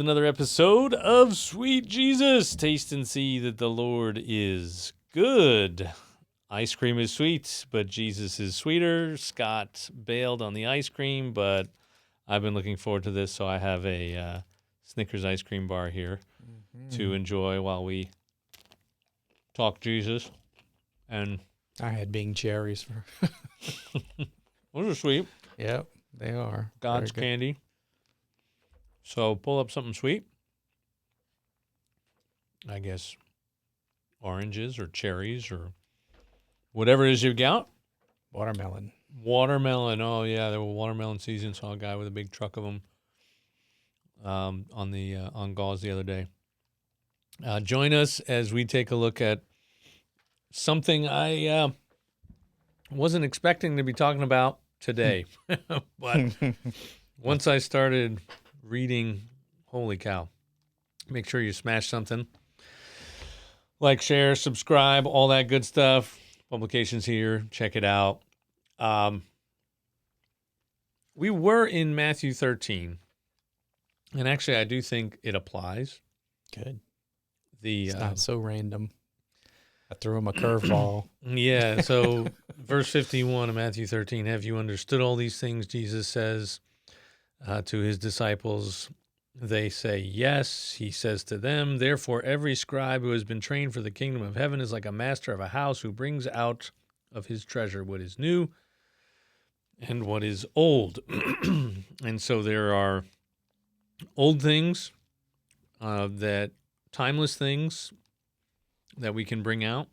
Another episode of Sweet Jesus. Taste and see that the Lord is good. Ice cream is sweet, but Jesus is sweeter. Scott bailed on the ice cream, but I've been looking forward to this, so I have a Snickers ice cream bar here to enjoy while we talk Jesus. And I had Bing cherries for. those are sweet. Yep, they are. God's Very good. candy. So pull up something sweet. I guess oranges or cherries or whatever it is you've got. Watermelon. Watermelon. Oh, yeah, there were watermelon season. Saw a guy with a big truck of them on Gauze the other day. Join us as we take a look at something I wasn't expecting to be talking about today. But once I started reading, holy cow, make sure you smash something. Like, share, subscribe, all that good stuff. Publications here. Check it out. We were in Matthew 13. And actually, I do think it applies. Good. It's It's not so random. I threw him a curveball. Yeah, so verse 51 of Matthew 13, have you understood all these things? Jesus says to his disciples. They say, yes. He says to them, therefore, every scribe who has been trained for the kingdom of heaven is like a master of a house who brings out of his treasure what is new and what is old. And so there are old things, that timeless things that we can bring out.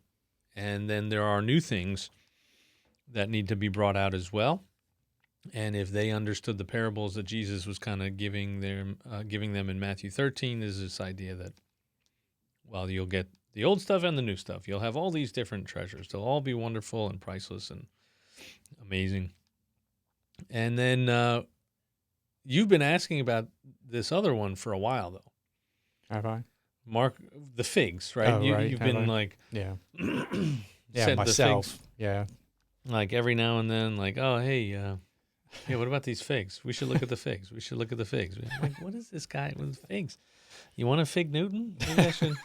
And then there are new things that need to be brought out as well. And if they understood the parables that Jesus was kind of giving them in Matthew 13, is this idea that, well, you'll get the old stuff and the new stuff. You'll have all these different treasures. They'll all be wonderful and priceless and amazing. And then you've been asking about this other one for a while, though. Have I? Mark, the figs, right? Oh, right. You've Have been I? like, Yeah. sent Yeah, myself. the figs, Yeah. like every now and then, like, oh, hey, yeah, what about these figs? We should look at the figs. We should look at the figs. I'm like, what is this guy with figs? You want a fig Newton? Maybe I should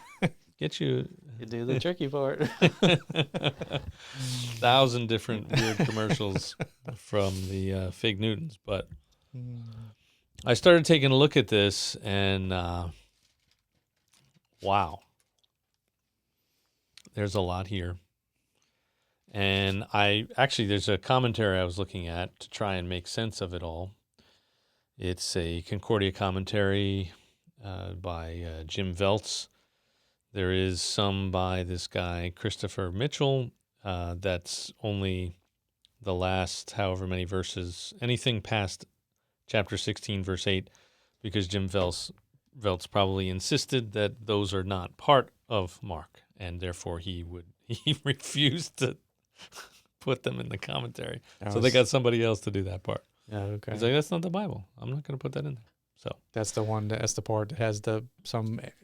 get you You do the tricky part. 1,000 different weird commercials from the fig Newtons. But I started taking a look at this, and wow, there's a lot here. And there's a commentary I was looking at to try and make sense of it all. It's a Concordia commentary by Jim Veltz. There is some by this guy, Christopher Mitchell. That's only the last however many verses, anything past chapter 16, verse 8, because Jim Veltz probably insisted that those are not part of Mark, and therefore he refused to put them in the commentary. So they got somebody else to do that part. Yeah, okay. He's like, that's not the Bible. I'm not going to put that in there. So That's the part that has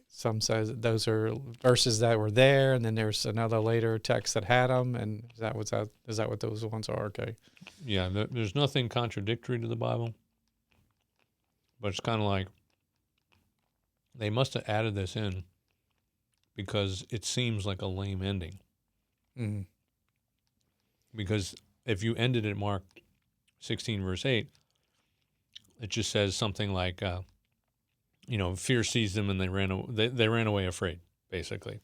some says those are verses that were there, and then there's another later text that had them, and is that what those ones are? Okay. yeah, there's nothing contradictory to the Bible, but it's kind of like they must have added this in because it seems like a lame ending. Mm. Because if you ended at Mark 16, verse 8, it just says something like, fear seized them and they ran away afraid, basically.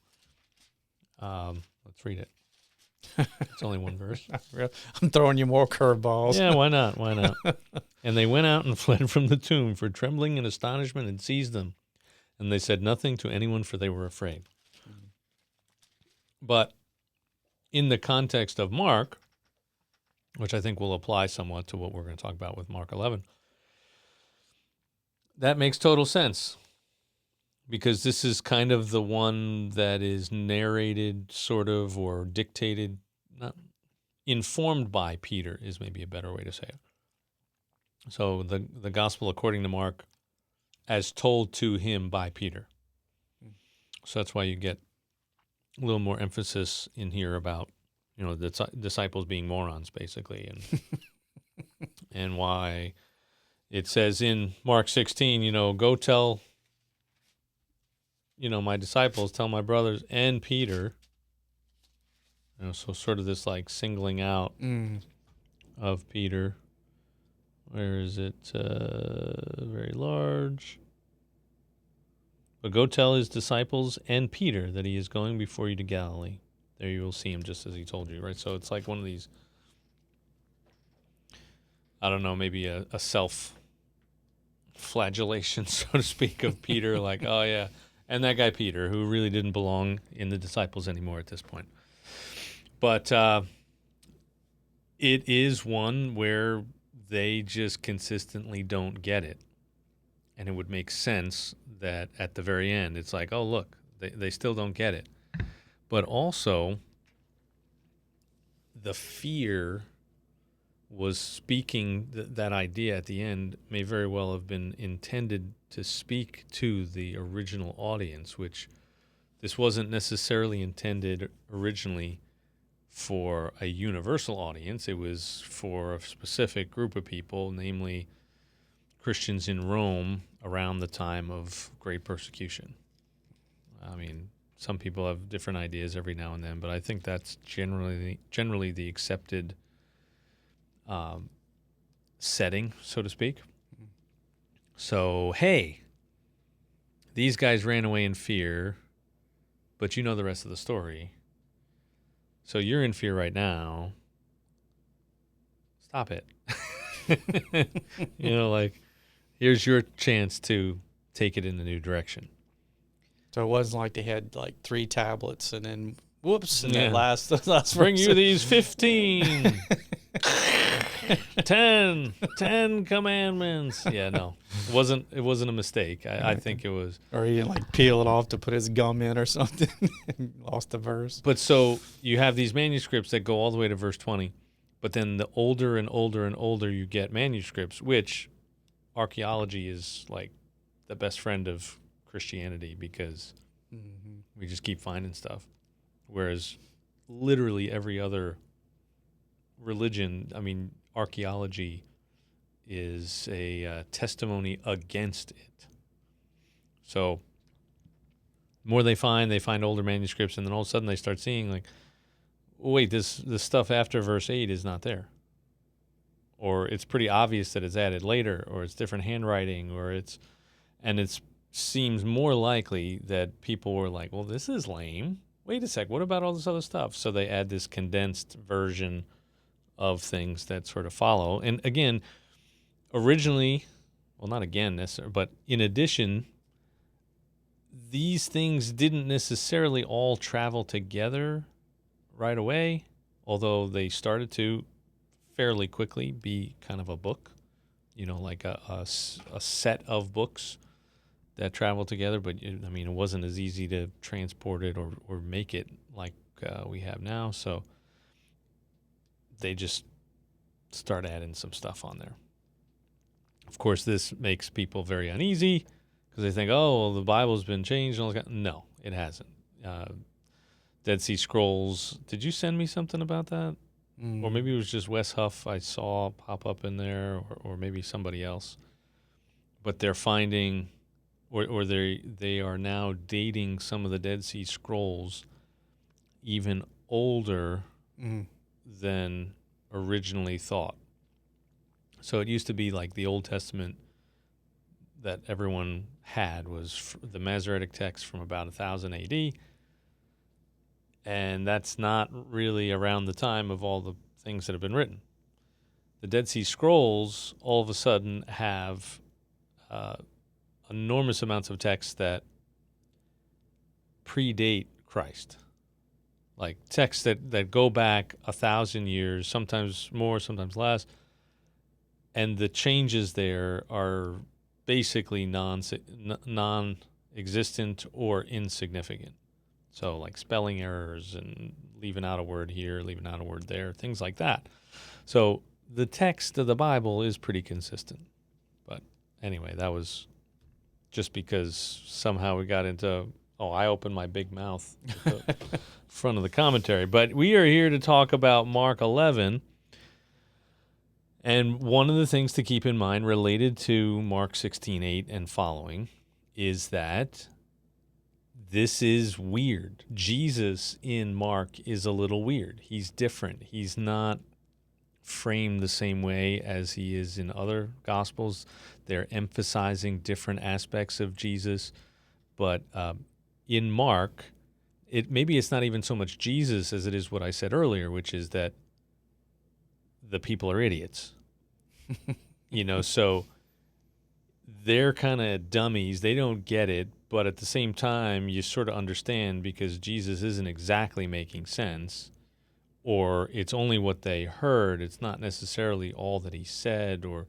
Let's read it. It's only one verse. I'm throwing you more curveballs. Yeah, why not? Why not? And they went out and fled from the tomb, for trembling and astonishment had seized them. And they said nothing to anyone, for they were afraid. Mm-hmm. But in the context of Mark, which I think will apply somewhat to what we're going to talk about with Mark 11, that makes total sense, because this is kind of the one that is narrated sort of, or dictated, not informed by Peter is maybe a better way to say it. So the gospel according to Mark as told to him by Peter. So that's why you get a little more emphasis in here about, the disciples being morons, basically, and and why it says in Mark 16, go tell my disciples, tell my brothers and Peter. So sort of this like singling out of Peter. Where is it? Very large. But go tell his disciples and Peter that he is going before you to Galilee. There you will see him just as he told you, right? So it's like one of these, I don't know, maybe a self-flagellation, so to speak, of Peter. Like, oh, yeah. And that guy Peter, who really didn't belong in the disciples anymore at this point. But it is one where they just consistently don't get it. And it would make sense that at the very end, it's like, oh, look, they still don't get it. But also, the fear was speaking, that idea at the end may very well have been intended to speak to the original audience, which this wasn't necessarily intended originally for a universal audience. It was for a specific group of people, namely Christians in Rome around the time of great persecution. I mean, some people have different ideas every now and then, but I think that's generally the accepted setting, so to speak. So, hey, these guys ran away in fear, but you know the rest of the story. So you're in fear right now. Stop it. Like, here's your chance to take it in a new direction. So it wasn't like they had like 3 tablets and then whoops, and Yeah. that last Bring verse. you these 15. 10 commandments. Yeah, no. It wasn't a mistake. I think it was. Or he like peel it off to put his gum in or something and lost the verse. But so you have these manuscripts that go all the way to verse 20, but then the older and older and older you get manuscripts, which archaeology is like the best friend of Christianity because we just keep finding stuff. Whereas literally every other religion, I mean, archaeology is a testimony against it. So the more they find older manuscripts, and then all of a sudden they start seeing like, wait, this stuff after verse 8 is not there. Or it's pretty obvious that it's added later, or it's different handwriting, and it seems more likely that people were like, well, this is lame. Wait a sec, what about all this other stuff? So they add this condensed version of things that sort of follow. And again, originally, well, not again necessarily, but in addition, these things didn't necessarily all travel together right away, although they started to fairly quickly be kind of a book, like a set of books that travel together. But it wasn't as easy to transport it or make it like we have now. So they just start adding some stuff on there. Of course, this makes people very uneasy because they think, oh, well, the Bible's been changed. And all that. No, it hasn't. Dead Sea Scrolls. Did you send me something about that? Or maybe it was just Wes Huff I saw pop up in there, or maybe somebody else. But they're finding, or they are now dating some of the Dead Sea Scrolls even older than originally thought. So it used to be like the Old Testament that everyone had was the Masoretic text from about 1000 AD. And that's not really around the time of all the things that have been written. The Dead Sea Scrolls all of a sudden have enormous amounts of text that predate Christ. Like texts that go back 1,000 years, sometimes more, sometimes less. And the changes there are basically non-existent or insignificant. So like spelling errors and leaving out a word here, leaving out a word there, things like that. So the text of the Bible is pretty consistent. But anyway, that was just because somehow we got into, I opened my big mouth at the front of the commentary. But we are here to talk about Mark 11. And one of the things to keep in mind related to Mark 16:8 and following is that this is weird. Jesus in Mark is a little weird. He's different. He's not framed the same way as he is in other gospels. They're emphasizing different aspects of Jesus, but in Mark, maybe it's not even so much Jesus as it is what I said earlier, which is that the people are idiots. So they're kind of dummies. They don't get it, but at the same time, you sort of understand because Jesus isn't exactly making sense, or it's only what they heard. It's not necessarily all that he said, or,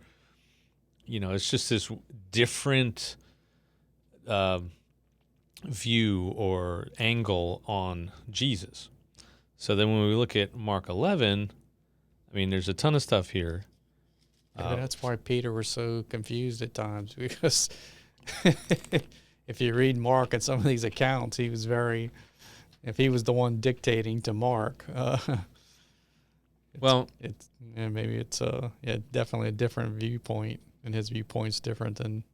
it's just this different view or angle on Jesus. So then when we look at Mark 11, there's a ton of stuff here. Yeah, that's why Peter was so confused at times, because if you read Mark and some of these accounts, he was if he was the one dictating to Mark, maybe it's definitely a different viewpoint, and his viewpoint's different than.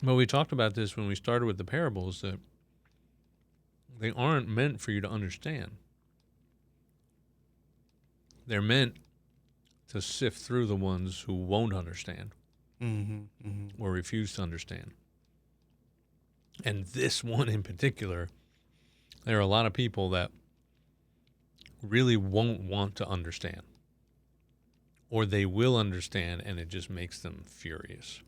Well, we talked about this when we started with the parables, that they aren't meant for you to understand. They're meant to sift through the ones who won't understand or refuse to understand. And this one in particular, there are a lot of people that really won't want to understand, or they will understand and it just makes them furious.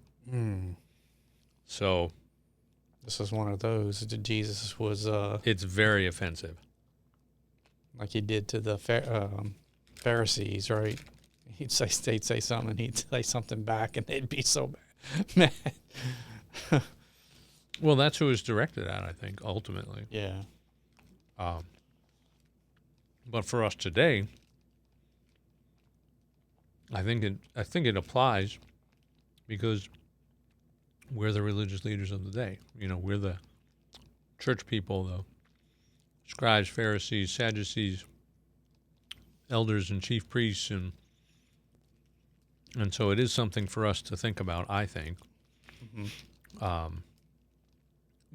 So this is one of those. Jesus was it's very offensive, like he did to the Pharisees, right? They'd say something, and he'd say something back, and they'd be so mad. Well, that's who it's directed at, I think, ultimately. Yeah. But for us today, I think it applies because we're the religious leaders of the day. We're the church people, the scribes, Pharisees, Sadducees, elders, and chief priests, and so it is something for us to think about, I think.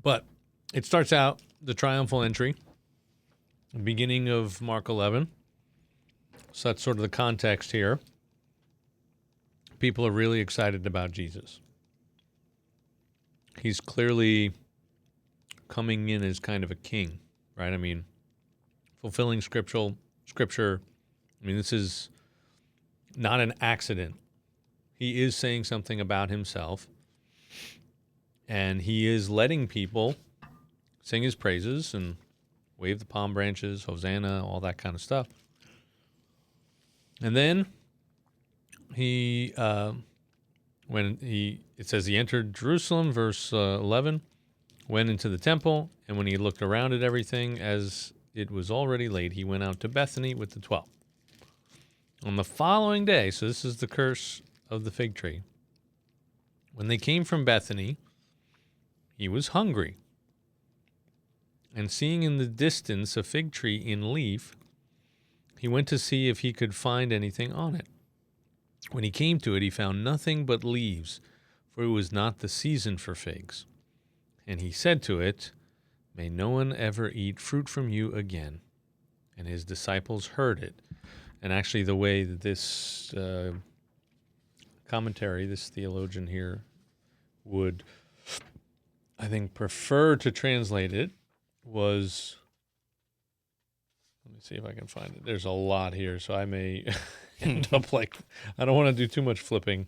But it starts out the triumphal entry, the beginning of Mark 11. So that's sort of the context here. People are really excited about Jesus. He's clearly coming in as kind of a king, right? Fulfilling scripture. This is not an accident. He is saying something about himself, and he is letting people sing his praises and wave the palm branches, Hosanna, all that kind of stuff. And then it says he entered Jerusalem, verse 11, went into the temple, and when he looked around at everything, as it was already late, he went out to Bethany with the 12. On the following day, so this is the curse of the fig tree, when they came from Bethany, he was hungry. And seeing in the distance a fig tree in leaf, he went to see if he could find anything on it. When he came to it, he found nothing but leaves, for it was not the season for figs. And he said to it, "May no one ever eat fruit from you again." And his disciples heard it. And actually, the way that this commentary, this theologian here, would, I think, prefer to translate it was, let me see if I can find it. There's a lot here, so I may end up I don't want to do too much flipping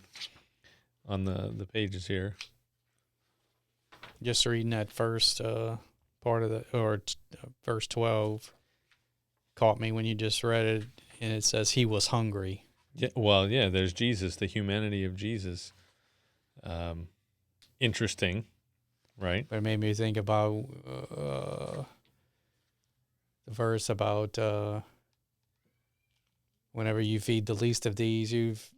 on the pages here. Just reading that first part of verse 12 caught me when you just read it, and it says he was hungry. Yeah, well, yeah, there's Jesus, the humanity of Jesus. Interesting, right? But it made me think about the verse about whenever you feed the least of these, you've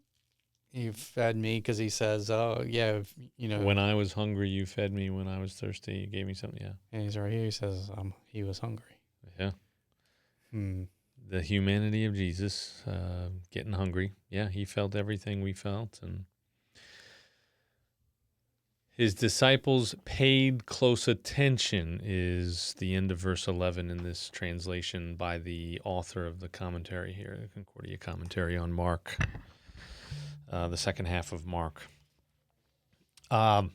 fed me, because he says, "Oh yeah, When I was hungry, you fed me. When I was thirsty, you gave me something." Yeah. And he's right here. He says, "He was hungry." Yeah. The humanity of Jesus, getting hungry. Yeah, he felt everything we felt, and His disciples paid close attention is the end of verse 11 in this translation by the author of the commentary here, the Concordia commentary on Mark, the second half of Mark. So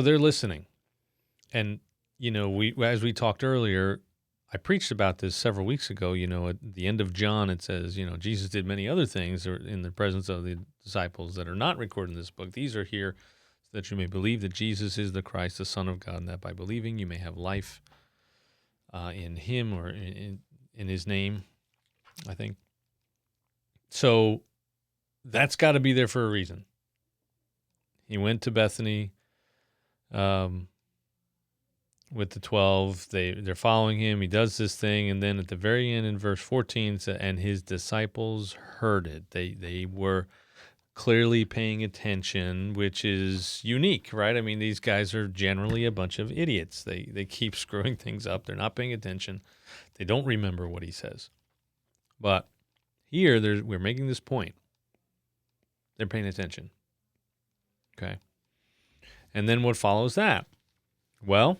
they're listening. And, as we talked earlier, I preached about this several weeks ago. At the end of John, it says, Jesus did many other things in the presence of the disciples that are not recorded in this book. These are here so that you may believe that Jesus is the Christ, the Son of God, and that by believing you may have life in him or in his name, I think. So that's got to be there for a reason. He went to Bethany with the 12. They're following him. He does this thing, and then at the very end in verse 14, and his disciples heard it. They were clearly paying attention, which is unique, right? I mean, these guys are generally a bunch of idiots. They keep screwing things up. They're not paying attention. They don't remember what he says. But here, we're making this point. They're paying attention. Okay. And then what follows that? Well,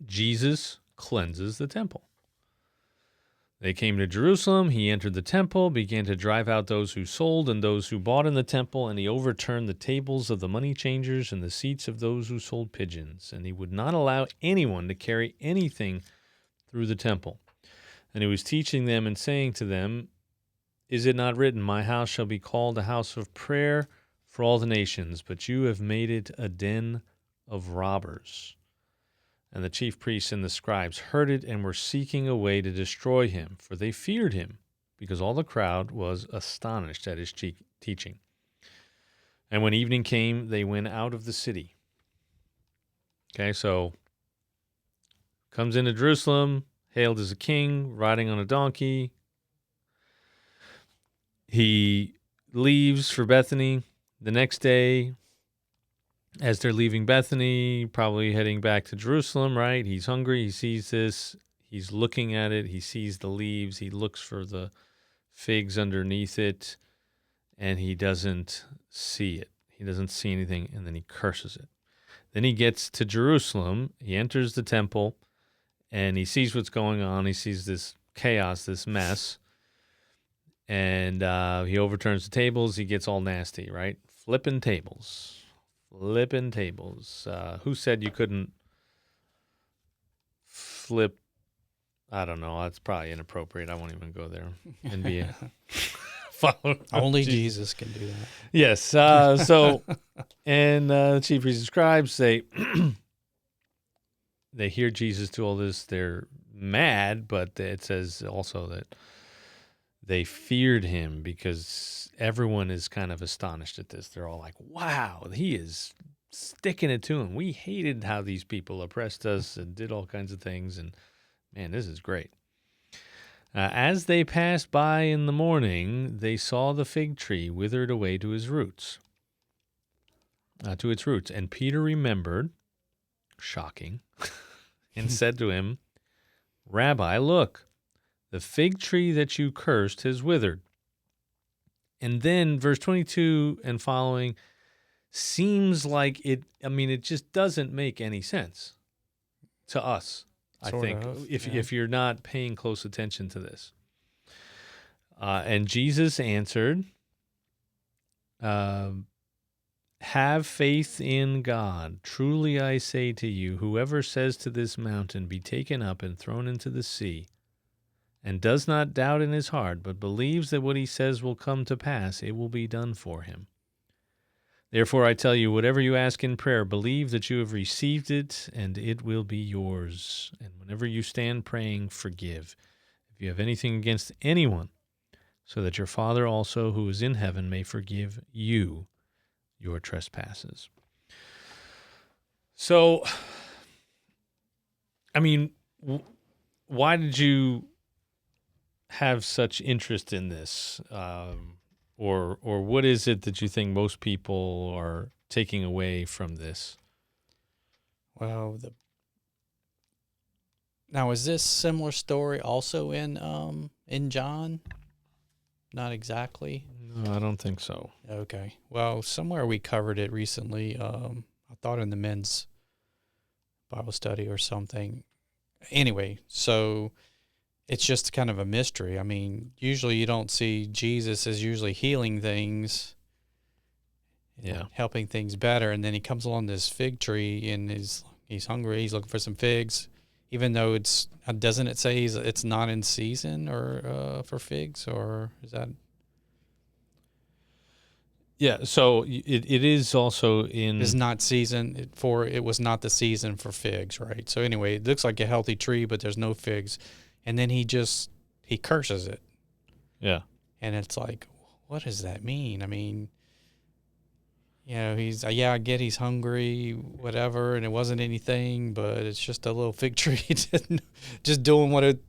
Jesus cleanses the temple. They came to Jerusalem. He entered the temple, began to drive out those who sold and those who bought in the temple, and he overturned the tables of the money changers and the seats of those who sold pigeons. And he would not allow anyone to carry anything through the temple. And he was teaching them and saying to them, "Is it not written, 'My house shall be called a house of prayer for all the nations,' but you have made it a den of robbers." And the chief priests and the scribes heard it and were seeking a way to destroy him, for they feared him, because all the crowd was astonished at his teaching. And when evening came, they went out of the city. Okay, so comes into Jerusalem, hailed as a king, riding on a donkey. He leaves for Bethany the next day. As they're leaving Bethany, probably heading back to Jerusalem, right? He's hungry. He sees this. He's looking at it. He sees the leaves. He looks for the figs underneath it, and he doesn't see it. He doesn't see anything, and then he curses it. Then he gets to Jerusalem. He enters the temple, and he sees what's going on. He sees this chaos, this mess, and he overturns the tables. He gets all nasty, right? Flipping tables. Who said you couldn't flip? I don't know. That's probably inappropriate. I won't even go there. And be a follower. Only Jesus can do that. Yes. And the chief priests and scribes, they hear Jesus do all this. They're mad, but it says also that they feared him because everyone is kind of astonished at this. They're all like, wow, he is sticking it to him. We hated how these people oppressed us and did all kinds of things. And man, this is great. As they passed by in the morning, they saw the fig tree withered away to its roots. And Peter remembered, shocking, and said to him, "Rabbi, look, the fig tree that you cursed has withered." And then verse 22 and following seems like it just doesn't make any sense to us, I think, if you're not paying close attention to this. And Jesus answered, "Have faith in God. Truly I say to you, whoever says to this mountain, 'Be taken up and thrown into the sea,' and does not doubt in his heart, but believes that what he says will come to pass, it will be done for him. Therefore I tell you, whatever you ask in prayer, believe that you have received it, and it will be yours. And whenever you stand praying, forgive, if you have anything against anyone, so that your Father also, who is in heaven, may forgive you your trespasses." So, why did you have such interest in this, or what is it that you think most people are taking away from this? Well, now is this similar story also in John? Not exactly. No, I don't think so. Okay. Well, somewhere we covered it recently. I thought in the men's Bible study or something. Anyway, so it's just kind of a mystery. I mean, usually you don't see Jesus as usually healing things, Yeah. helping things better, and then he comes along this fig tree and he's hungry. He's looking for some figs, even though doesn't it say it's not in season or for figs, or is that? Yeah, so it is also in... Is not season for it was not the season for figs, right? So anyway, it looks like a healthy tree, but there's no figs, and then he curses it, Yeah. and it's like, what does that mean? I mean, I get he's hungry, whatever, and it wasn't anything, but it's just a little fig tree just doing what it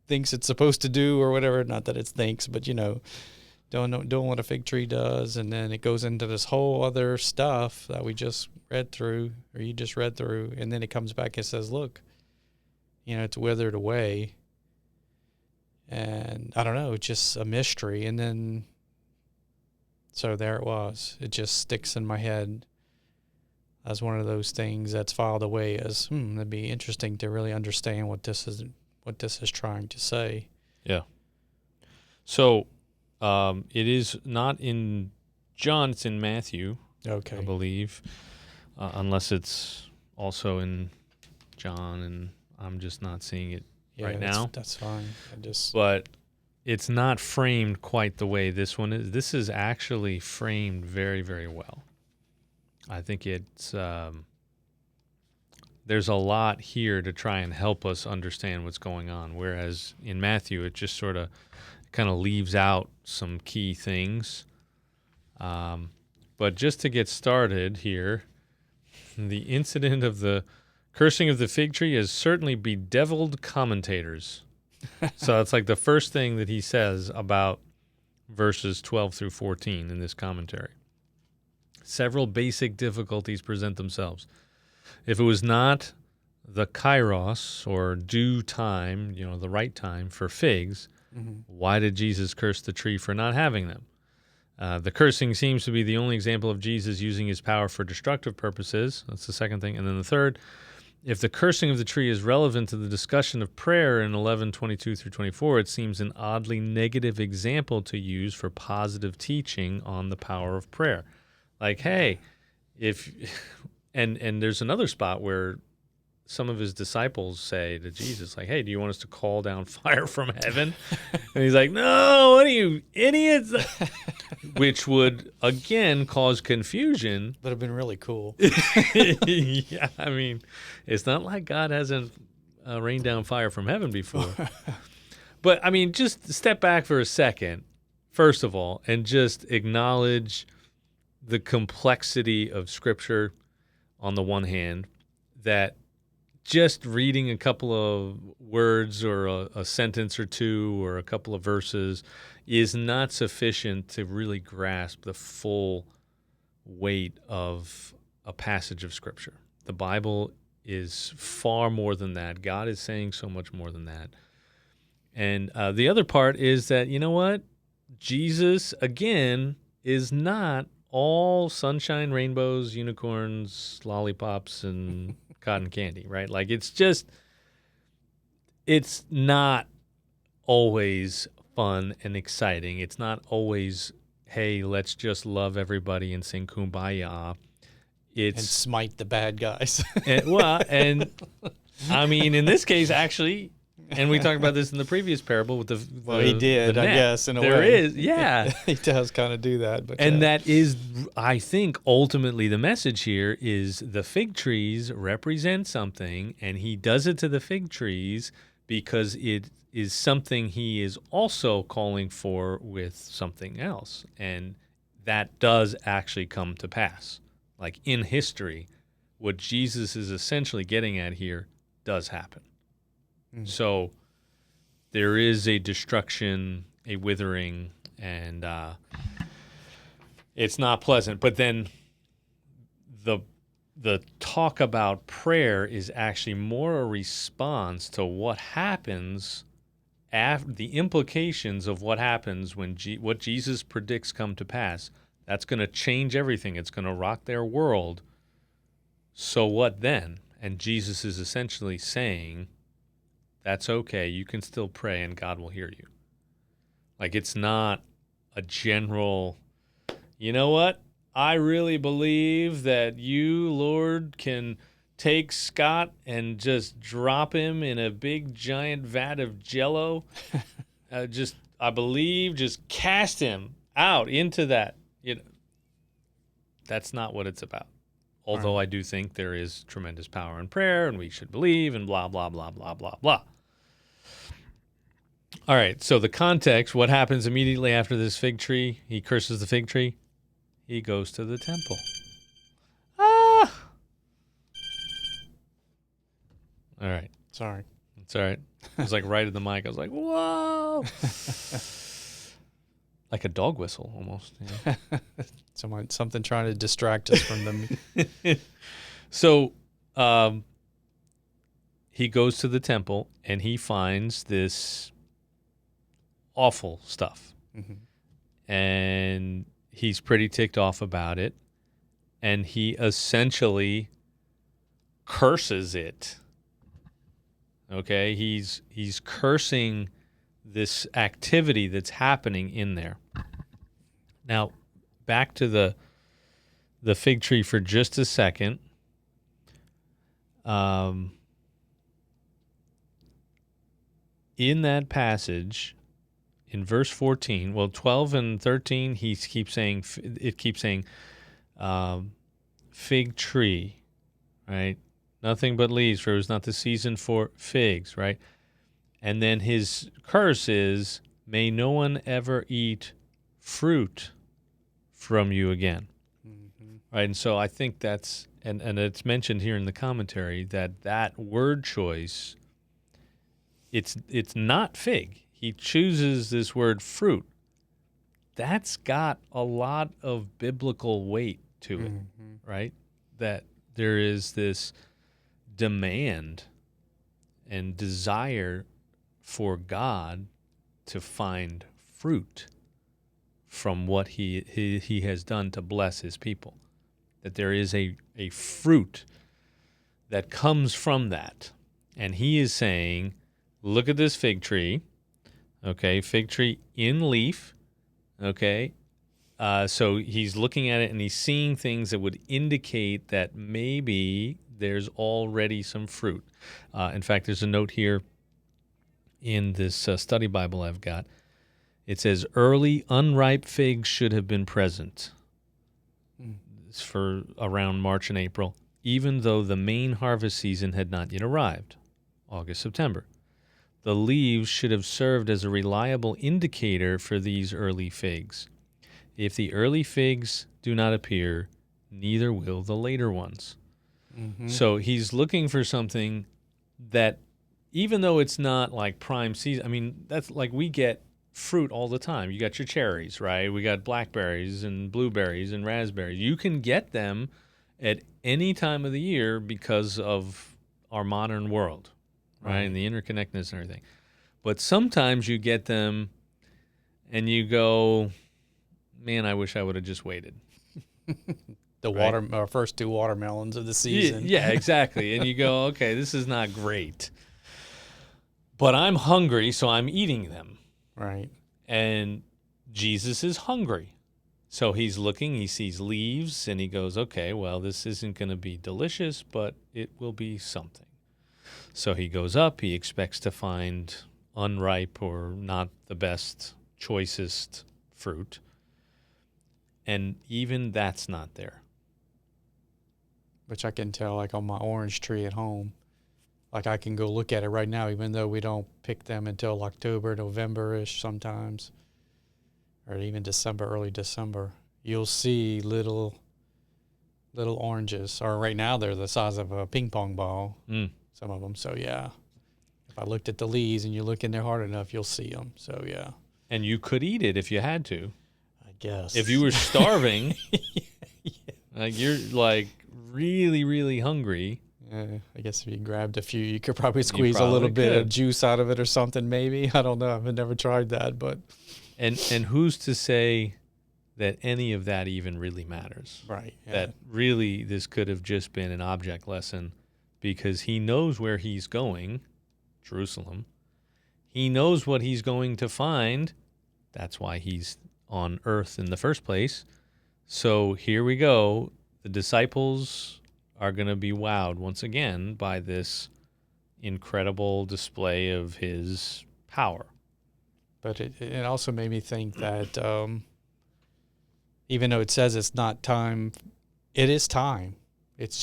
thinks it's supposed to do or whatever. Not that it thinks, but doing what a fig tree does, and then it goes into this whole other stuff that we just read through, or you just read through, and then it comes back and says, look, it's withered away. And I don't know, it's just a mystery. And then, so there it was. It just sticks in my head as one of those things that's filed away as, that'd be interesting to really understand what this is trying to say. Yeah. So... it is not in John, it's in Matthew, okay, I believe, unless it's also in John, and I'm just not seeing it right now. That's fine. But it's not framed quite the way this one is. This is actually framed very, very well. I think it's there's a lot here to try and help us understand what's going on, whereas in Matthew it just sort of kind of leaves out some key things. But just to get started here, the incident of the cursing of the fig tree has certainly bedeviled commentators. So it's like the first thing that he says about verses 12 through 14 in this commentary. Several basic difficulties present themselves. If it was not the kairos, or due time, the right time for figs, why did Jesus curse the tree for not having them? The cursing seems to be the only example of Jesus using his power for destructive purposes. That's the second thing. And then the third, if the cursing of the tree is relevant to the discussion of prayer in 11:22 through 24, it seems an oddly negative example to use for positive teaching on the power of prayer. Like, hey, and there's another spot where some of his disciples say to Jesus, like, hey, do you want us to call down fire from heaven? And he's like, no, what are you, idiots? Which would, again, cause confusion. Would have been really cool. Yeah, I mean, it's not like God hasn't rained down fire from heaven before. But, I mean, just step back for a second, first of all, and just acknowledge the complexity of Scripture on the one hand, that just reading a couple of words or a sentence or two or a couple of verses is not sufficient to really grasp the full weight of a passage of Scripture. The Bible is far more than that. God is saying so much more than that. And the other part is that, you know what? Jesus, again, is not all sunshine, rainbows, unicorns, lollipops, and cotton candy, right? Like, it's not always fun and exciting. It's not always, hey, let's just love everybody and sing Kumbaya. And smite the bad guys. and I mean, in this case, actually, and we talked about this in the previous parable with he did, I guess, in a way. There is, yeah. He does kind of do that. But and that is, I think, ultimately the message here is the fig trees represent something, and he does it to the fig trees because it is something he is also calling for with something else. And that does actually come to pass. Like in history, what Jesus is essentially getting at here does happen. So there is a destruction, a withering, and it's not pleasant. But then the talk about prayer is actually more a response to what happens the implications of what happens when what Jesus predicts come to pass, that's going to change everything. It's going to rock their world. So what then? And Jesus is essentially saying, that's okay. You can still pray and God will hear you. Like, it's not a general, you know what? I really believe that you, Lord, can take Scott and just drop him in a big giant vat of Jell-O. I believe, just cast him out into that. That's not what it's about. Although I do think there is tremendous power in prayer, and we should believe, and blah, blah, blah, blah, blah, blah. All right, so the context, what happens immediately after this fig tree? He curses the fig tree. He goes to the temple. Ah! All right. Sorry. It's all right. It was like right at the mic. I was like, whoa. Like a dog whistle almost. Yeah. Something trying to distract us from them. So he goes to the temple and he finds this awful stuff. Mm-hmm. And he's pretty ticked off about it. And he essentially curses it. Okay? He's cursing this activity that's happening in there. Now, back to the fig tree for just a second. In that passage, in verse 14, 12 and 13, it keeps saying, fig tree, right? Nothing but leaves, for it was not the season for figs, right? And then his curse is, may no one ever eat fruit from you again. Mm-hmm. Right? And so I think that's, and it's mentioned here in the commentary, that word choice, it's not fig. He chooses this word fruit. That's got a lot of biblical weight to it, mm-hmm. right? That there is this demand and desire for God to find fruit from what he has done to bless his people. That there is a fruit that comes from that. And he is saying, look at this fig tree, okay, fig tree in leaf, okay. So he's looking at it and he's seeing things that would indicate that maybe there's already some fruit. In fact, there's a note here in this study Bible I've got. It says, early unripe figs should have been present. It's for around March and April, even though the main harvest season had not yet arrived, August, September. The leaves should have served as a reliable indicator for these early figs. If the early figs do not appear, neither will the later ones. Mm-hmm. So he's looking for something that, even though it's not like prime season, I mean, that's like we get fruit all the time. You got your cherries, right? We got blackberries and blueberries and raspberries. You can get them at any time of the year because of our modern world, right? And the interconnectedness and everything. But sometimes you get them and you go, man, I wish I would have just waited. Our first two watermelons of the season. Yeah, exactly. And you go, okay, this is not great. But I'm hungry, so I'm eating them. Right. And Jesus is hungry. So he's looking, he sees leaves, and he goes, okay, well, this isn't going to be delicious, but it will be something. So he goes up, he expects to find unripe or not the best, choicest fruit. And even that's not there. Which I can tell, like on my orange tree at home. Like I can go look at it right now, even though we don't pick them until October, November-ish sometimes, or even December, early December. You'll see little oranges, or right now they're the size of a ping pong ball, some of them. So yeah, if I looked at the leaves and you look in there hard enough, you'll see them. So yeah. And you could eat it if you had to. I guess. If you were starving, like you're like really, really hungry. I guess if you grabbed a few, you could probably squeeze a little bit of juice out of it or something, maybe. I don't know. I've never tried that, but. And who's to say that any of that even really matters? Right. Yeah. That really this could have just been an object lesson, because he knows where he's going, Jerusalem. He knows what he's going to find. That's why he's on earth in the first place. So here we go. The disciples are going to be wowed once again by this incredible display of his power. But it also made me think that even though it says it's not time, it is time.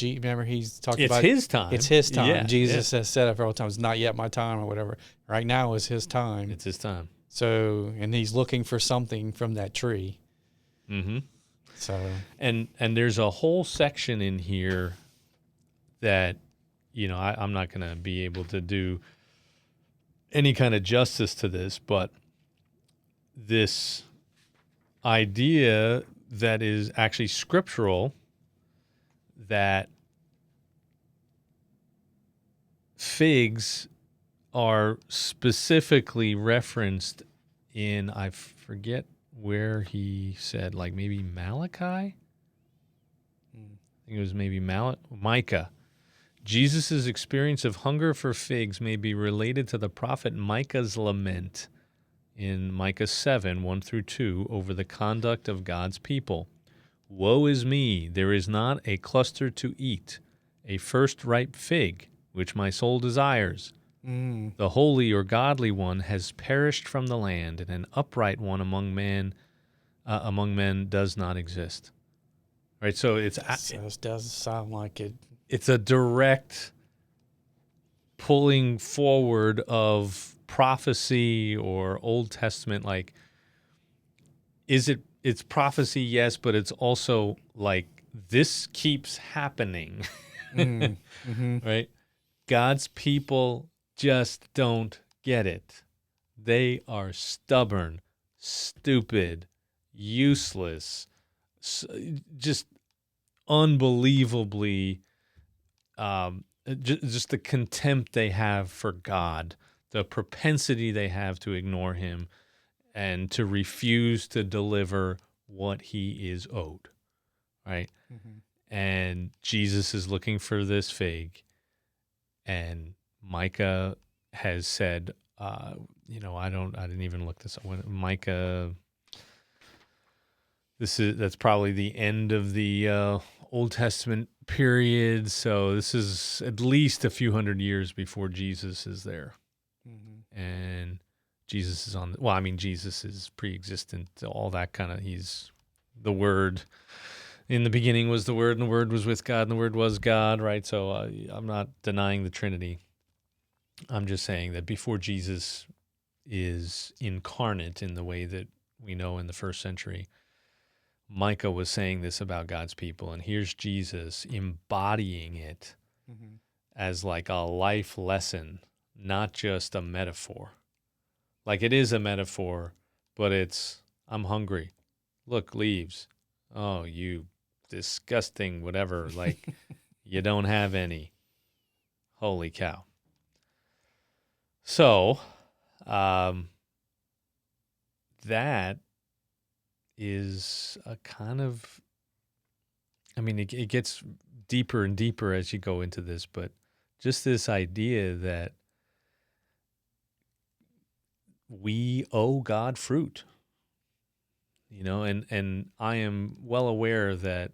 Remember he's talking about his time. It's his time. Yeah, Jesus has said it several times, not yet my time or whatever. Right now is his time. It's his time. So, and he's looking for something from that tree. Mm-hmm. So, and there's a whole section in here that, I'm not going to be able to do any kind of justice to this, but this idea that is actually scriptural, that figs are specifically referenced in, I forget where he said, like maybe Malachi? I think it was maybe Micah. Jesus' experience of hunger for figs may be related to the prophet Micah's lament in Micah 7, 1-2, over the conduct of God's people. Woe is me, there is not a cluster to eat, a first ripe fig, which my soul desires. The holy or godly one has perished from the land, and an upright one among men does not exist. Right, so it does sound like it. It's a direct pulling forward of prophecy or Old Testament. Like, it's prophecy, yes, but it's also like this keeps happening. Mm-hmm. Right? God's people just don't get it. They are stubborn, stupid, useless, just unbelievably, just the contempt they have for God, the propensity they have to ignore him and to refuse to deliver what he is owed, right? Mm-hmm. And Jesus is looking for this fig, and Micah has said, I didn't even look this up. When Micah, that's probably the end of the Old Testament period. So this is at least a few hundred years before Jesus is there. Mm-hmm. And Jesus is Jesus is pre-existent, all that kind of, he's the Word. In the beginning was the Word, and the Word was with God, and the Word was God, right? So I'm not denying the Trinity. I'm just saying that before Jesus is incarnate in the way that we know in the first century, Micah was saying this about God's people, and here's Jesus embodying it as like a life lesson, not just a metaphor. Like, it is a metaphor, but it's, I'm hungry. Look, leaves. Oh, you disgusting whatever. Like, you don't have any. Holy cow. So, that is a kind of, it gets deeper and deeper as you go into this, but just this idea that we owe God fruit, and I am well aware that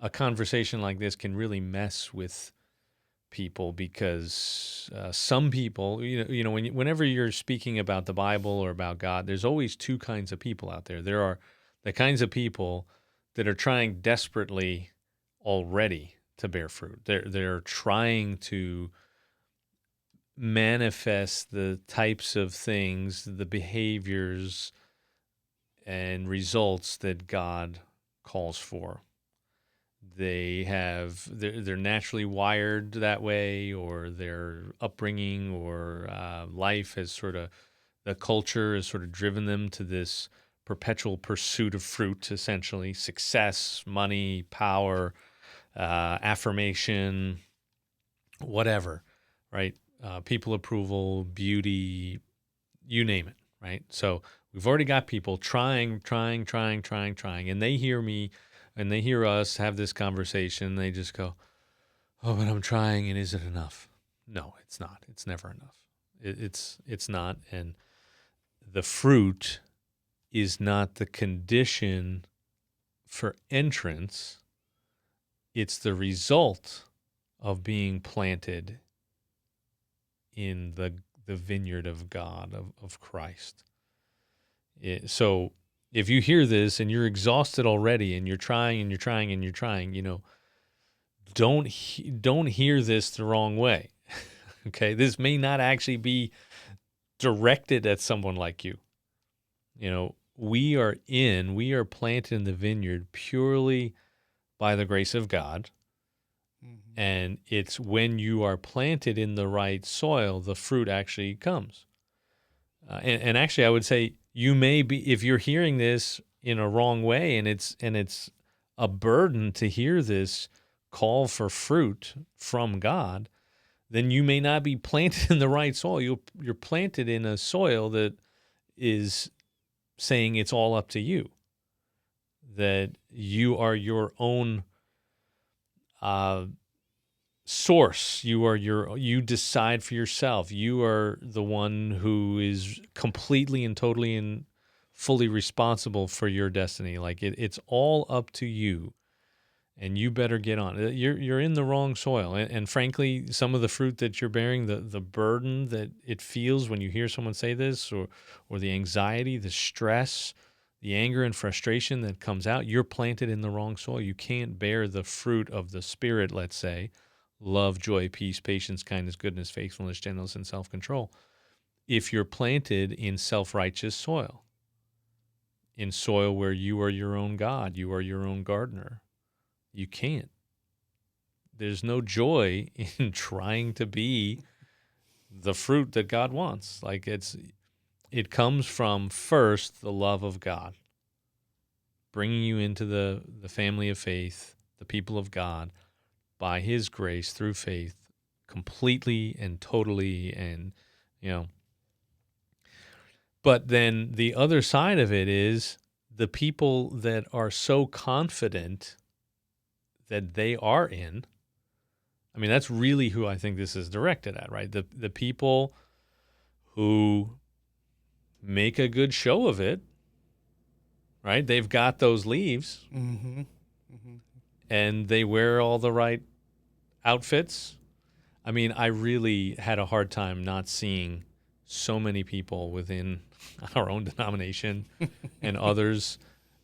a conversation like this can really mess with people, because some people, whenever you're speaking about the Bible or about God, there's always two kinds of people out there. There are the kinds of people that are trying desperately already to bear fruit. They're trying to manifest the types of things, the behaviors and results that God calls for. They're naturally wired that way, or their upbringing or life has the culture has sort of driven them to this perpetual pursuit of fruit, essentially success, money, power, affirmation, whatever, right? People approval, beauty, you name it, right? So we've already got people trying, and they hear me and they hear us have this conversation. They just go, oh, but I'm trying, and is it enough? No, it's not. It's never enough. It's not. And the fruit is not the condition for entrance. It's the result of being planted in the vineyard of God, of Christ. So if you hear this and you're exhausted already and you're trying and you're trying and you're trying, don't hear this the wrong way. Okay, this may not actually be directed at someone like you. We are planted in the vineyard purely by the grace of God. Mm-hmm. And it's when you are planted in the right soil, the fruit actually comes. And actually, I would say you may be, if you're hearing this in a wrong way, and it's a burden to hear this call for fruit from God, then you may not be planted in the right soil. You're planted in a soil that is saying it's all up to you, that you are your own source. You decide for yourself. You are the one who is completely and totally and fully responsible for your destiny. Like it's all up to you, and you better get on. You're in the wrong soil, and frankly, some of the fruit that you're bearing, the burden that it feels when you hear someone say this, or the anxiety, the stress, the anger and frustration that comes out, you're planted in the wrong soil. You can't bear the fruit of the Spirit, let's say, love, joy, peace, patience, kindness, goodness, faithfulness, gentleness, and self-control, if you're planted in self-righteous soil, in soil where you are your own God, you are your own gardener. You can't. There's no joy in trying to be the fruit that God wants. Like it comes from, first, the love of God, bringing you into the family of faith, the people of God, by His grace through faith, completely and totally, and But then the other side of it is the people that are so confident that they are in. I mean, that's really who I think this is directed at, right? The people who make a good show of it, right? They've got those leaves, mm-hmm. Mm-hmm. and they wear all the right outfits. I mean, I really had a hard time not seeing so many people within our own denomination and others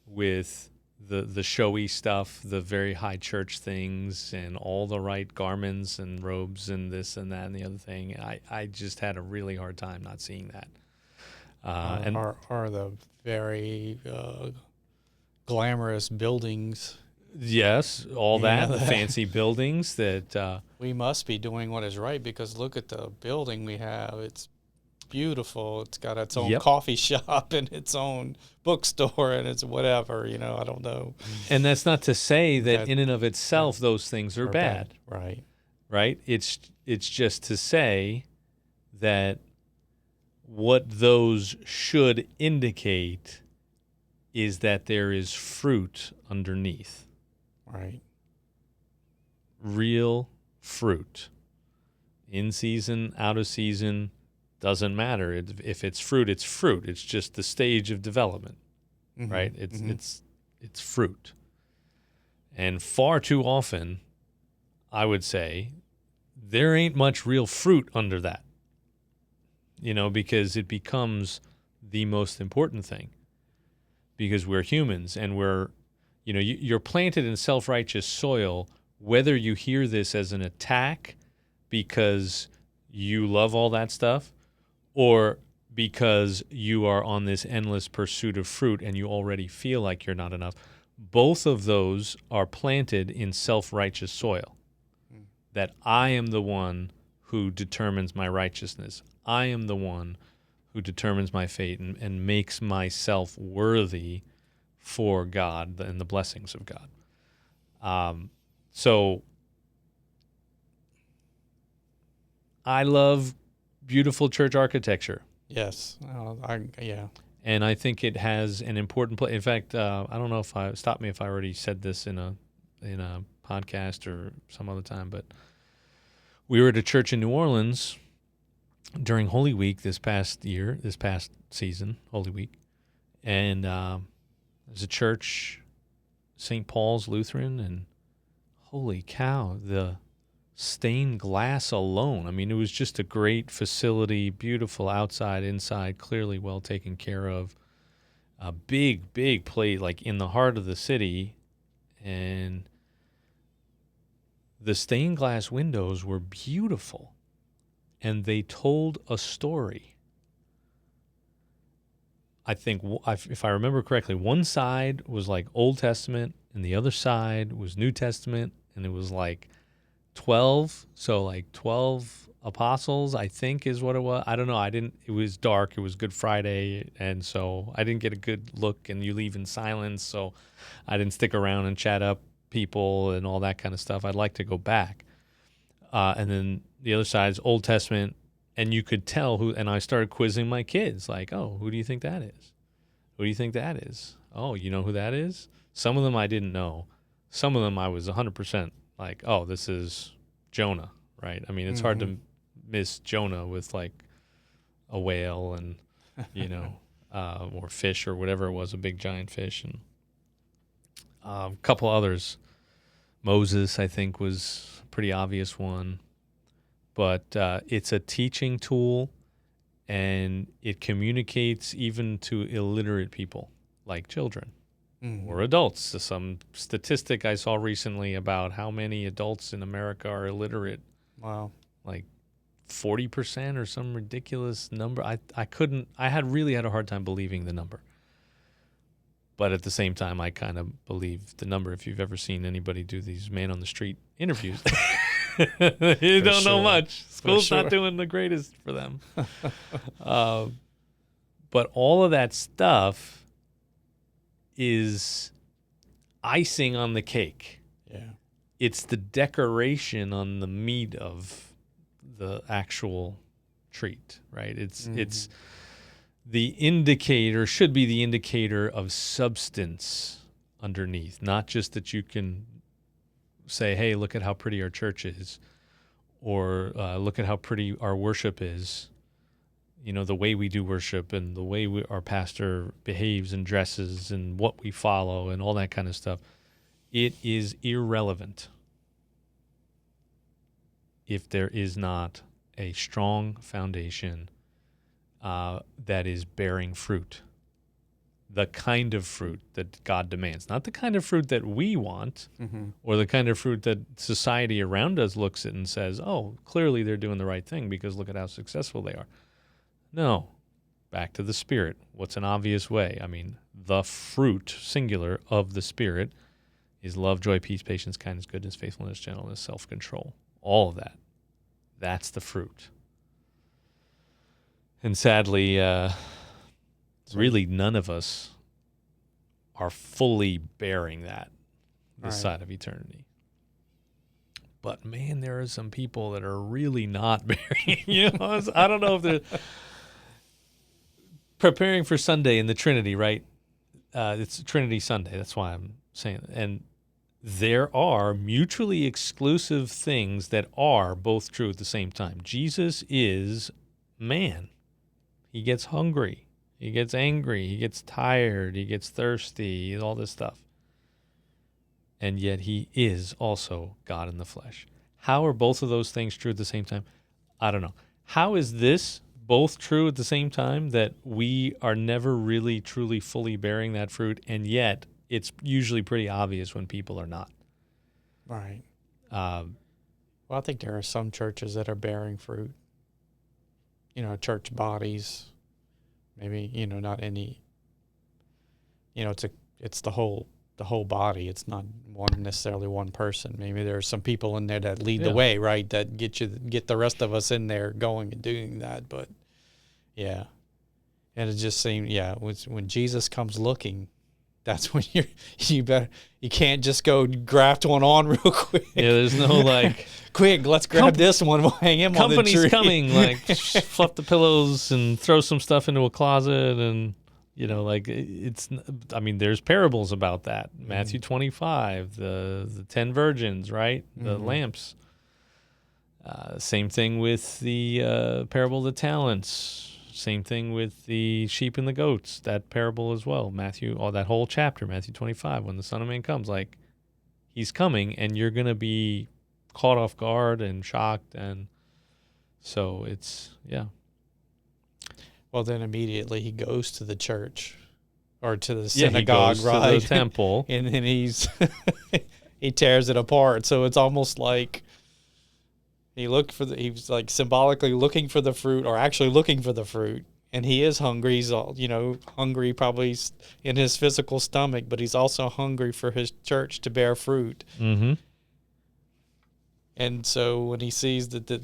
with the showy stuff, the very high church things, and all the right garments and robes and this and that and the other thing. I just had a really hard time not seeing that. And are the very glamorous buildings. Yes, all that, the fancy buildings that... we must be doing what is right, because look at the building we have. It's beautiful. It's got its own coffee shop and its own bookstore and it's whatever, I don't know. And that's not to say that in and of itself those things are bad. Right? It's just to say that what those should indicate is that there is fruit underneath. Right. Real fruit. In season, out of season, doesn't matter. If it's fruit, it's fruit. It's just the stage of development, mm-hmm. right? It's fruit. And far too often, I would say, there ain't much real fruit under that, because it becomes the most important thing. Because we're humans and you're planted in self-righteous soil, whether you hear this as an attack because you love all that stuff, or because you are on this endless pursuit of fruit and you already feel like you're not enough. Both of those are planted in self-righteous soil. That I am the one who determines my righteousness. I am the one who determines my fate and makes myself worthy for God and the blessings of God. So I love beautiful church architecture. Yes. Yeah. And I think it has an important place. In fact, I don't know if stop me if I already said this in a podcast or some other time, but we were at a church in New Orleans during Holy Week this past season, Holy Week, and there's a church, St. Paul's Lutheran, and holy cow, the stained glass alone. I mean, it was just a great facility, beautiful outside, inside, clearly well taken care of. A big, big place, like in the heart of the city, and the stained glass windows were beautiful, and they told a story. I think, if I remember correctly, one side was like Old Testament, and the other side was New Testament, and it was like 12, so like 12 apostles, I think is what it was. I don't know. It was dark. It was Good Friday, and so I didn't get a good look, and you leave in silence, so I didn't stick around and chat up people and all that kind of stuff. I'd like to go back. And then the other side is Old Testament, and you could tell who, and I started quizzing my kids, like, oh, who do you think that is? Who do you think that is? Oh, you know who that is? Some of them I didn't know. Some of them I was 100% like, oh, this is Jonah, right? I mean, it's hard to miss Jonah with like a whale and, or fish or whatever it was, a big giant fish, and a couple others. Moses, I think, was a pretty obvious one. But it's a teaching tool, and it communicates even to illiterate people like children. Or adults. Some statistic I saw recently about how many adults in America are illiterate. Wow. Like 40% or some ridiculous number. I really had a hard time believing the number. But at the same time, I kind of believe the number. If you've ever seen anybody do these man on the street interviews, you don't know much. School's not doing the greatest for them. But all of that stuff is icing on the cake. Yeah. It's the decoration on the meat of the actual treat, right? It's the indicator, should be the indicator of substance underneath, not just that you can say, hey, look at how pretty our church is, or look at how pretty our worship is. The way we do worship and the way our pastor behaves and dresses and what we follow and all that kind of stuff. It is irrelevant if there is not a strong foundation that is bearing fruit. The kind of fruit that God demands. Not the kind of fruit that we want or the kind of fruit that society around us looks at and says, oh, clearly they're doing the right thing because look at how successful they are. No, back to the Spirit. What's an obvious way? I mean, the fruit, singular, of the Spirit is love, joy, peace, patience, kindness, goodness, faithfulness, gentleness, self-control. All of that. That's the fruit. And sadly, really none of us are fully bearing that this side of eternity. But, man, there are some people that are really not bearing. I don't know if they're preparing for Sunday in the Trinity, right? It's Trinity Sunday. That's why I'm saying it. And there are mutually exclusive things that are both true at the same time. Jesus is man. He gets hungry. He gets angry. He gets tired. He gets thirsty. All this stuff. And yet he is also God in the flesh. How are both of those things true at the same time? I don't know. How is this both true at the same time, that we are never really, truly, fully bearing that fruit, and yet it's usually pretty obvious when people are not? Right. Well, I think there are some churches that are bearing fruit. Church bodies, maybe, not any, it's the whole body. It's not necessarily one person. Maybe there's some people in there that lead the way, right? That get the rest of us in there going and doing that. But yeah, and it just seemed, when Jesus comes looking, that's when you can't just go graft one on real quick. Yeah, there's no like, quick, let's grab this one. We'll hang him on the tree. company's coming. Like, fluff the pillows and throw some stuff into a closet, and like it's. I mean, there's parables about that. Matthew 25, the 10 virgins, right? The lamps. Same thing with the parable of the talents. Same thing with the sheep and the goats, that parable as well. That whole chapter, Matthew 25, when the Son of Man comes, like, he's coming and you're going to be caught off guard and shocked. And so it's, yeah. Well, then immediately he goes to the church or to the synagogue, he goes right? to the temple. and then he tears it apart. So it's almost like he was like symbolically looking for the fruit, or actually looking for the fruit. And he is hungry. He's hungry probably in his physical stomach, but he's also hungry for his church to bear fruit. Mm-hmm. And so when he sees that the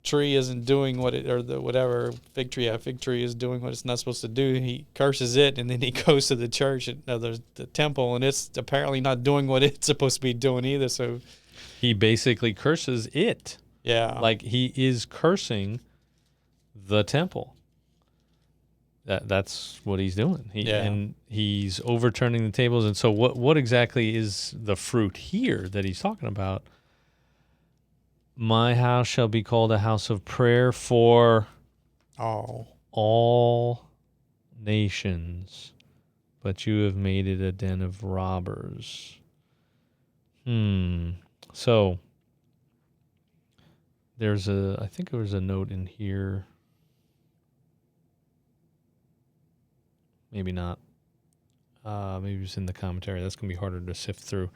tree isn't doing fig tree is doing what it's not supposed to do, he curses it, and then he goes to the church, the temple, and it's apparently not doing what it's supposed to be doing either. So he basically curses it. Yeah. Like, he is cursing the temple. That's what he's doing. And he's overturning the tables. And so what exactly is the fruit here that he's talking about? My house shall be called a house of prayer for all nations, but you have made it a den of robbers. So I think there was a note in here. Maybe not. Maybe it's in the commentary. That's going to be harder to sift through.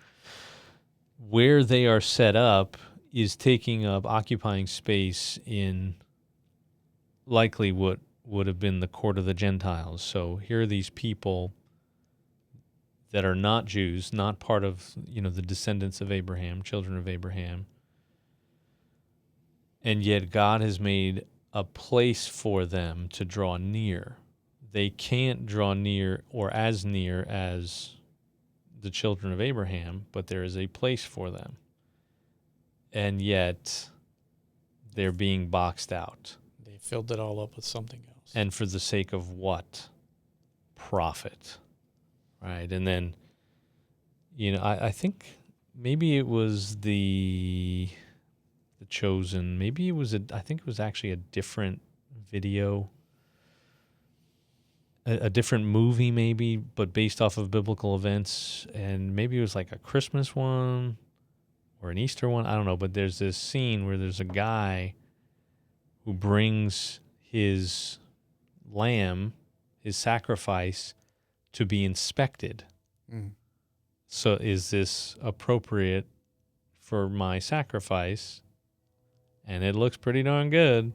Where they are set up is occupying space in likely what would have been the court of the Gentiles. So here are these people that are not Jews, not part of, the descendants of Abraham, children of Abraham. And yet God has made a place for them to draw near. They can't draw near or as near as the children of Abraham, but there is a place for them. And yet they're being boxed out. They filled it all up with something else. And for the sake of what? Profit. Right? And then, I think maybe it was the Chosen. Maybe it was I think it was actually a different video, a different movie maybe, but based off of biblical events. And maybe it was like a Christmas one or an Easter one. I don't know. But there's this scene where there's a guy who brings his lamb, his sacrifice, to be inspected. So is this appropriate for my sacrifice? And it looks pretty darn good.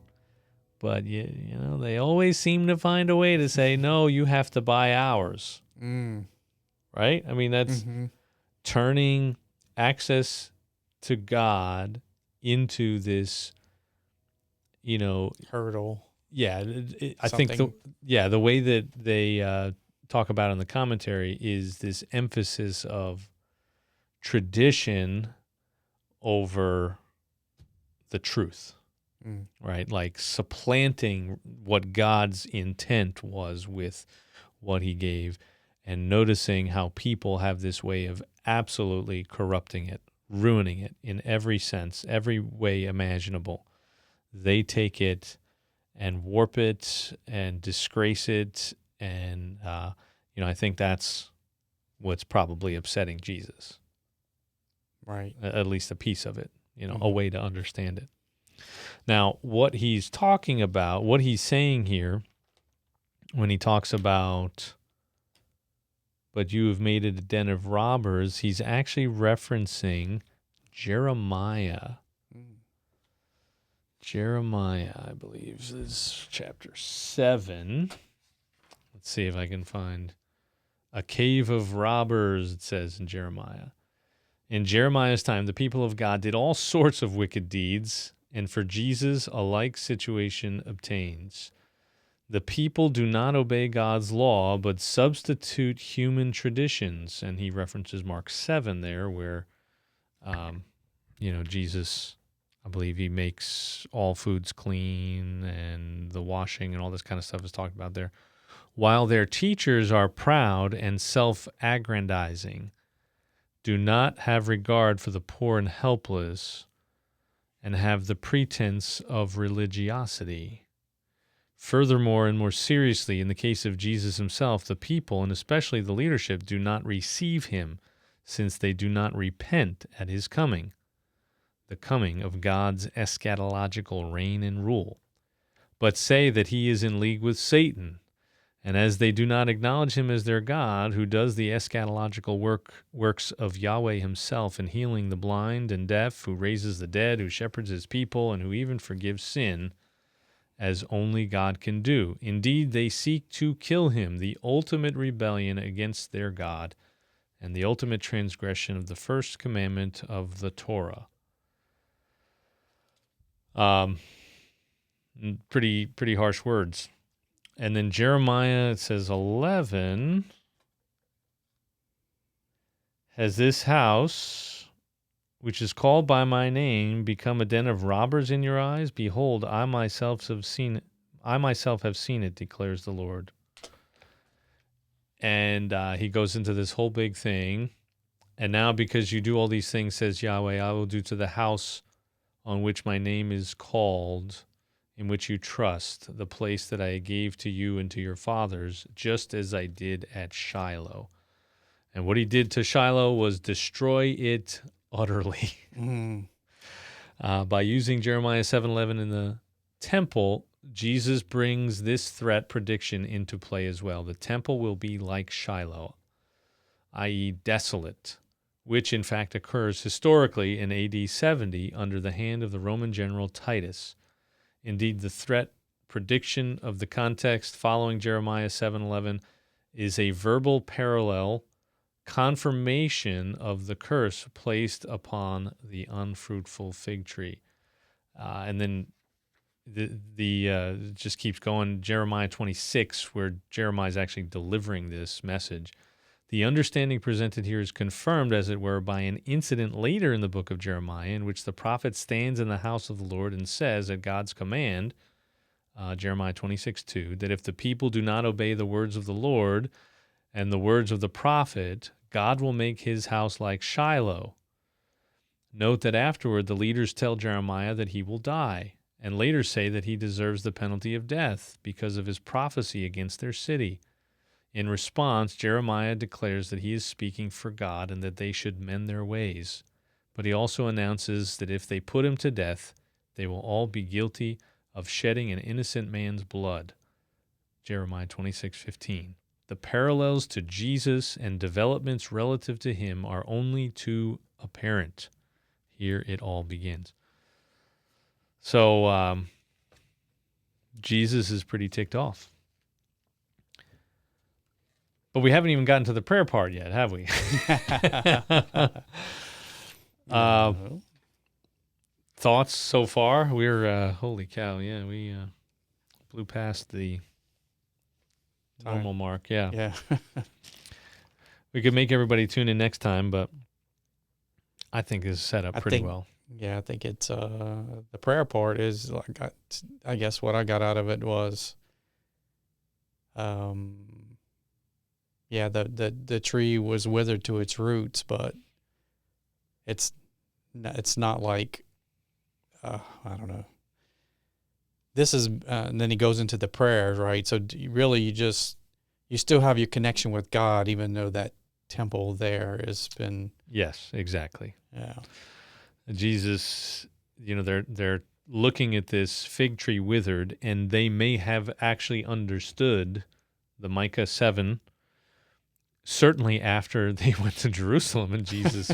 But, they always seem to find a way to say, no, you have to buy ours. Right? I mean, that's turning access to God into this, hurdle. Yeah. I think the way that they talk about in the commentary is this emphasis of tradition over the truth, right? Like supplanting what God's intent was with what he gave, and noticing how people have this way of absolutely corrupting it, ruining it in every sense, every way imaginable. They take it and warp it and disgrace it, and I think that's what's probably upsetting Jesus. Right. At least a piece of it, a way to understand it. Now, what he's talking about, what he's saying here, when he talks about, but you have made it a den of robbers, he's actually referencing Jeremiah. Jeremiah, I believe, is chapter 7. Let's see if I can find a cave of robbers, it says in Jeremiah. In Jeremiah's time, the people of God did all sorts of wicked deeds, and for Jesus, a like situation obtains. The people do not obey God's law, but substitute human traditions. And he references Mark 7 there, where, Jesus, I believe he makes all foods clean, and the washing and all this kind of stuff is talked about there. While their teachers are proud and self-aggrandizing, do not have regard for the poor and helpless, and have the pretense of religiosity. Furthermore, and more seriously, in the case of Jesus himself, the people, and especially the leadership, do not receive him, since they do not repent at his coming, the coming of God's eschatological reign and rule, but say that he is in league with Satan. And as they do not acknowledge him as their God, who does the eschatological works of Yahweh himself in healing the blind and deaf, who raises the dead, who shepherds his people, and who even forgives sin, as only God can do. Indeed, they seek to kill him, the ultimate rebellion against their God, and the ultimate transgression of the first commandment of the Torah. Pretty harsh words. And then Jeremiah, it says 11, has this house, which is called by my name, become a den of robbers in your eyes? Behold, I myself have seen it, declares the Lord. And he goes into this whole big thing. And now because you do all these things, says Yahweh, I will do to the house on which my name is called, in which you trust, the place that I gave to you and to your fathers, just as I did at Shiloh. And what he did to Shiloh was destroy it utterly. By using Jeremiah 7:11 in the temple, Jesus brings this threat prediction into play as well. The temple will be like Shiloh, i.e. desolate, which in fact occurs historically in AD 70 under the hand of the Roman general Titus. Indeed, the threat prediction of the context following Jeremiah 7:11 is a verbal parallel confirmation of the curse placed upon the unfruitful fig tree. And then it just keeps going. Jeremiah 26, where Jeremiah is actually delivering this message. The understanding presented here is confirmed, as it were, by an incident later in the book of Jeremiah, in which the prophet stands in the house of the Lord and says, at God's command, Jeremiah 26:2, that if the people do not obey the words of the Lord and the words of the prophet, God will make his house like Shiloh. Note that afterward the leaders tell Jeremiah that he will die, and later say that he deserves the penalty of death because of his prophecy against their city. In response, Jeremiah declares that he is speaking for God and that they should mend their ways. But he also announces that if they put him to death, they will all be guilty of shedding an innocent man's blood. Jeremiah 26:15. The parallels to Jesus and developments relative to him are only too apparent. Here it all begins. So Jesus is pretty ticked off. But we haven't even gotten to the prayer part yet, have we? Thoughts so far? We're, holy cow, yeah, we blew past the normal mark, yeah. Yeah. We could make everybody tune in next time, but I think it's set up pretty well. Yeah, I think it's, the prayer part is, like, I guess what I got out of it was, yeah, the tree was withered to its roots, but it's not like, I don't know. This is, and then he goes into the prayers, right? So really you still have your connection with God, even though that temple there has been. Yes, exactly. Yeah. Jesus, they're looking at this fig tree withered, and they may have actually understood the Micah 7, certainly after they went to Jerusalem and Jesus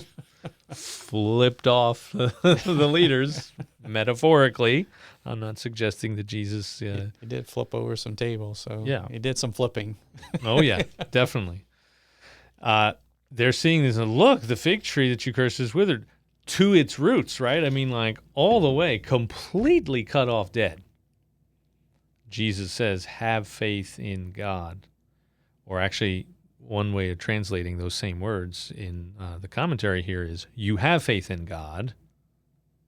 flipped off the leaders, metaphorically. I'm not suggesting that Jesus... He did flip over some tables, so yeah. He did some flipping. Oh, yeah, definitely. They're seeing this, and look, the fig tree that you cursed is withered to its roots, right? I mean, like, all the way, completely cut off dead. Jesus says, have faith in God. Or actually, one way of translating those same words in the commentary here is, you have faith in God.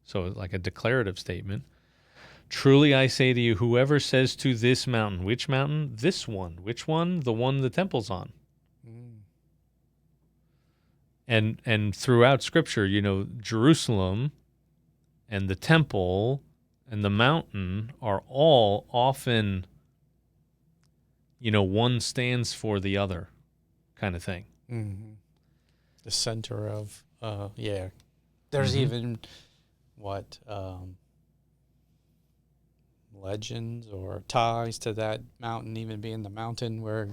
So like a declarative statement. Truly I say to you, whoever says to this mountain, which mountain? This one. Which one? The one the temple's on. And throughout Scripture, Jerusalem and the temple and the mountain are all often, one stands for the other kind of thing. Mm-hmm. The center of, There's even, legends or ties to that mountain even being the mountain where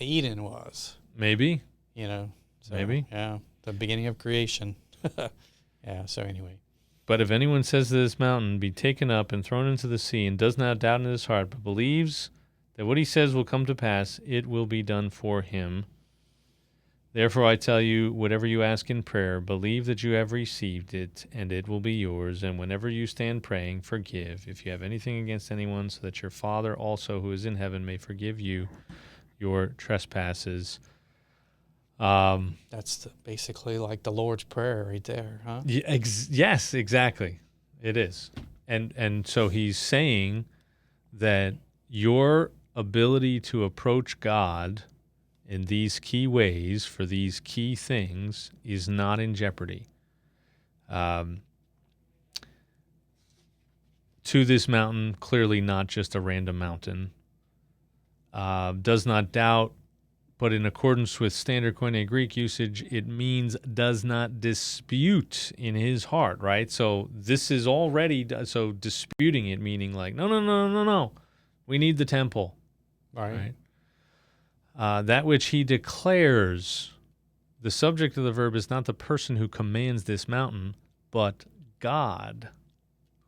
Eden was. Maybe. Maybe. Yeah, the beginning of creation. Yeah, so anyway. But if anyone says to this mountain, be taken up and thrown into the sea, and does not doubt in his heart, but believes that what he says will come to pass, it will be done for him. Therefore I tell you, whatever you ask in prayer, believe that you have received it, and it will be yours. And whenever you stand praying, forgive, if you have anything against anyone, so that your Father also who is in heaven may forgive you your trespasses. That's basically like the Lord's Prayer right there, huh? Yes, exactly. It is. And so he's saying that your ability to approach God in these key ways for these key things is not in jeopardy. To this mountain, clearly not just a random mountain. Does not doubt, but in accordance with standard Koine Greek usage, it means does not dispute in his heart, right? So this is already, so disputing it, meaning like, no, we need the temple, right? That which he declares, the subject of the verb is not the person who commands this mountain, but God,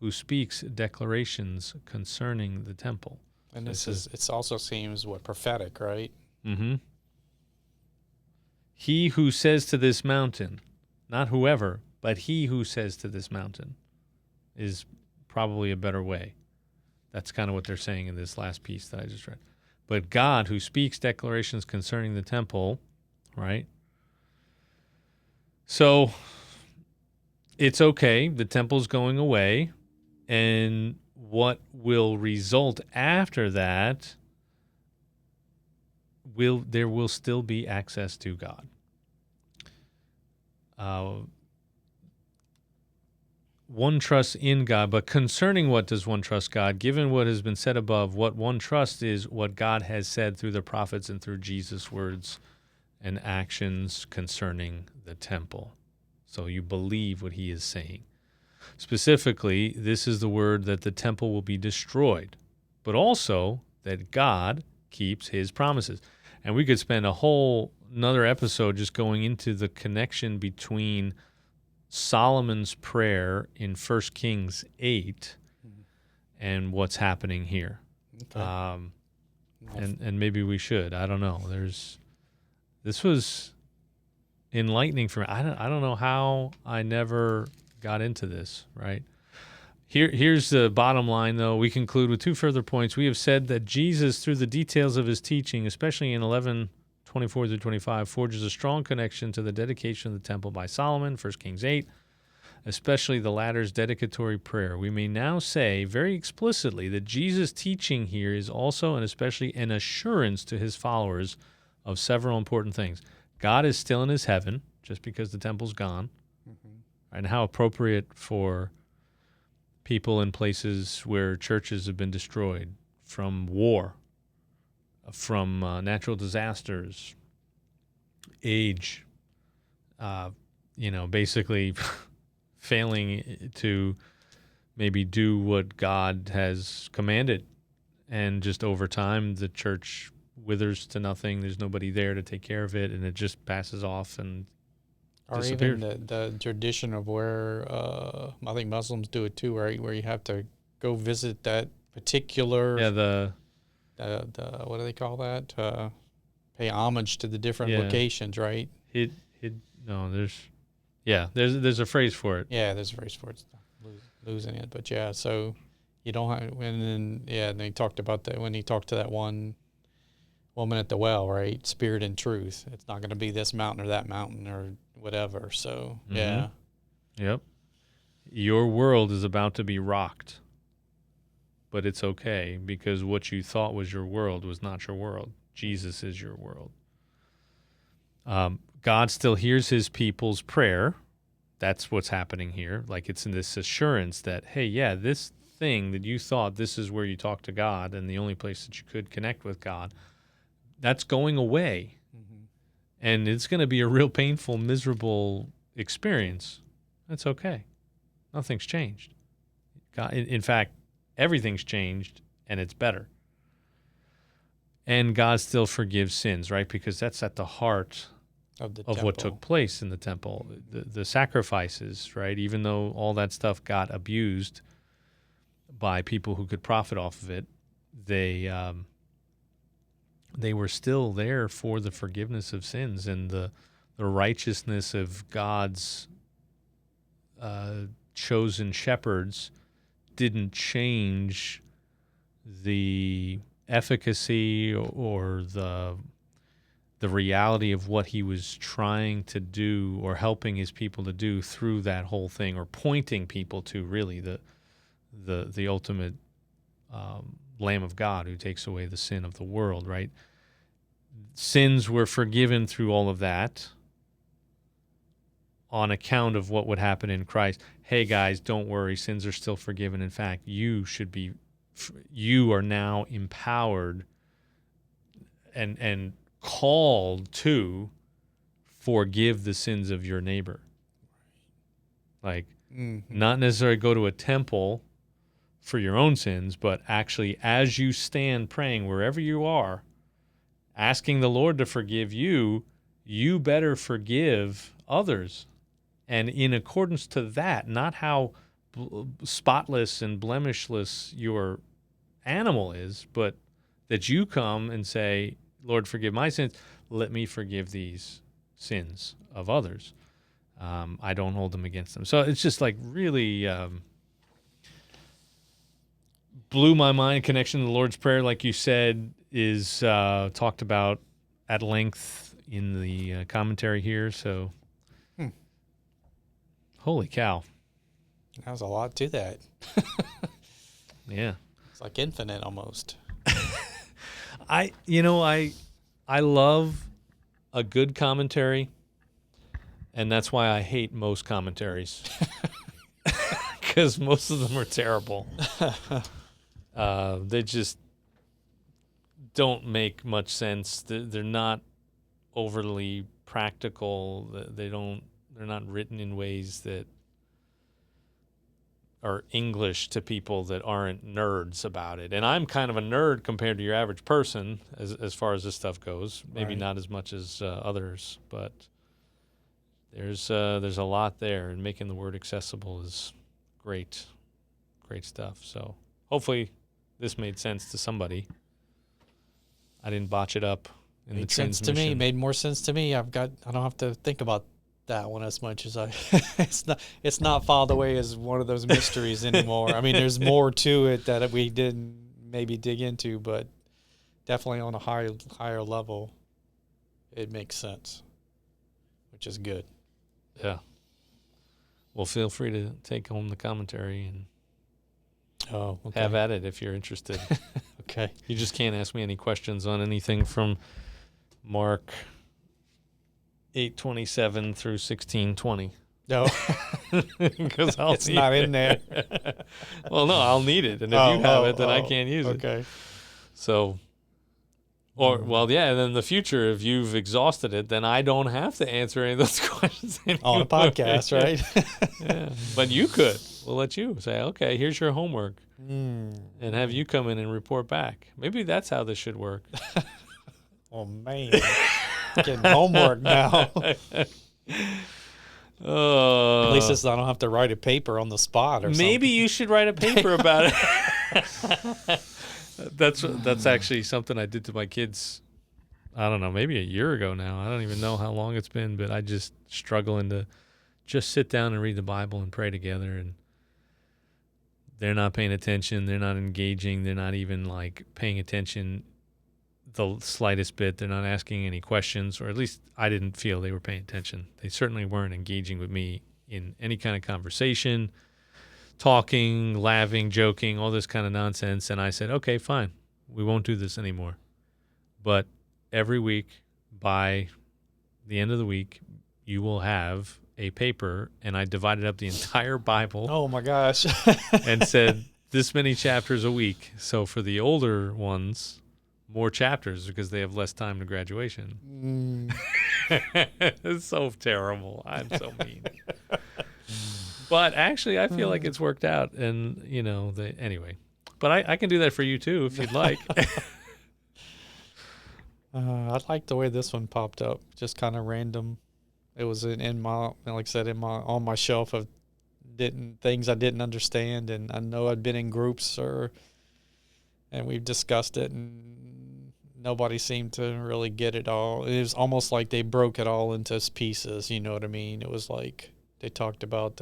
who speaks declarations concerning the temple. And it also seems prophetic, right? Mm-hmm. He who says to this mountain, not whoever, but he who says to this mountain, is probably a better way. That's kind of what they're saying in this last piece that I just read. But God, who speaks declarations concerning the temple, right? So it's okay. The temple's going away. And what will result after that, there will still be access to God. One trusts in God, but concerning what does one trust God? Given what has been said above, what one trusts is what God has said through the prophets and through Jesus' words and actions concerning the temple. So you believe what he is saying. Specifically, this is the word that the temple will be destroyed, but also that God keeps his promises. And we could spend another episode just going into the connection between Solomon's prayer in 1 Kings 8 and what's happening here. Okay. And maybe we should. I don't know. This was enlightening for me. I don't know how I never got into this, right? Here's the bottom line, though. We conclude with two further points. We have said that Jesus, through the details of his teaching, especially in 11:24-25, forges a strong connection to the dedication of the temple by Solomon, 1 Kings 8, especially the latter's dedicatory prayer. We may now say very explicitly that Jesus' teaching here is also and especially an assurance to his followers of several important things. God is still in his heaven, just because the temple's gone, and how appropriate for people in places where churches have been destroyed from war, from natural disasters, age, basically failing to maybe do what God has commanded. And just over time, the church withers to nothing. There's nobody there to take care of it, and it just passes off and disappears. Or even the tradition of where I think Muslims do it too, right? Where you have to go visit that particular the what do they call that? Pay homage to the different locations, right? There's a phrase for it. Yeah, there's a phrase for it. Losing it, but yeah. So You don't have, and then he talked about that when he talked to that one woman at the well, right? Spirit and truth. It's not going to be this mountain or that mountain or whatever. So, yeah. Yep. Your world is about to be rocked, but it's okay because what you thought was your world was not your world. Jesus is your world. God still hears his people's prayer. That's what's happening here. Like it's in this assurance that, hey, yeah, this thing that you thought this is where you talk to God and the only place that you could connect with God, that's going away. Mm-hmm. And it's going to be a real painful, miserable experience. That's okay. Nothing's changed. God, in fact, everything's changed and it's better. And God still forgives sins, right? Because that's at the heart of what took place in the temple. The sacrifices, right? Even though all that stuff got abused by people who could profit off of it, they were still there for the forgiveness of sins and the righteousness of God's chosen shepherds didn't change the efficacy or the reality of what he was trying to do or helping his people to do through that whole thing, or pointing people to really the ultimate Lamb of God who takes away the sin of the world, right? Sins were forgiven through all of that on account of what would happen in Christ. Hey guys, don't worry, sins are still forgiven. In fact, you are now empowered and called to forgive the sins of your neighbor. Like, not necessarily go to a temple for your own sins, but actually as you stand praying wherever you are, asking the Lord to forgive you, you better forgive others. And in accordance to that, not how spotless and blemishless your animal is, but that you come and say, Lord, forgive my sins. Let me forgive these sins of others. I don't hold them against them. So it's just like really blew my mind. Connection to the Lord's Prayer, like you said, is talked about at length in the commentary here. So, holy cow. There's a lot to that. Yeah. It's like infinite almost. I love a good commentary, and that's why I hate most commentaries, because most of them are terrible. They just don't make much sense. They're not overly practical. They're not written in ways that are English to people that aren't nerds about it. And I'm kind of a nerd compared to your average person as far as this stuff goes. Maybe not as much as others, but there's a lot there, and making the word accessible is great stuff. So hopefully this made sense to somebody. I didn't botch it up in the transmission. Made sense to me. Made more sense to me. I don't have to think about that one as much as it's not filed away as one of those mysteries anymore. I mean, there's more to it that we didn't maybe dig into, but definitely on a higher level, it makes sense, which is good. Yeah. Well, feel free to take home the commentary and have at it if you're interested. Okay. You just can't ask me any questions on anything from Mark 8:27 through 16:20. No, because it's not in there. Well, no, I'll need it, and if you have it, then I can't use it. Okay. So, and then in the future, if you've exhausted it, then I don't have to answer any of those questions anymore. On a podcast, right? Yeah, but you could. We'll let you say, okay, here's your homework, and have you come in and report back. Maybe that's how this should work. Oh man. Getting homework now. At least I don't have to write a paper on the spot or something. Maybe you should write a paper about it. That's actually something I did to my kids. I don't know, maybe a year ago now. I don't even know how long it's been, but I just struggling to just sit down and read the Bible and pray together. And they're not paying attention. They're not engaging. They're not even like paying attention the slightest bit. They're not asking any questions, or at least I didn't feel they were paying attention. They certainly weren't engaging with me in any kind of conversation, talking, laughing, joking, all this kind of nonsense. And I said, okay, fine. We won't do this anymore. But every week, by the end of the week, you will have a paper, and I divided up the entire Bible. Oh my gosh. And said this many chapters a week. So for the older ones, more chapters because they have less time to graduation. It's so terrible. I'm so mean. But actually, I feel like it's worked out. And, anyway. But I can do that for you, too, if you'd like. I like the way this one popped up. Just kind of random. It was in my, like I said, on my shelf of things I didn't understand, and I know I'd been in groups and we've discussed it, and nobody seemed to really get it all. It was almost like they broke it all into pieces. You know what I mean? It was like they talked about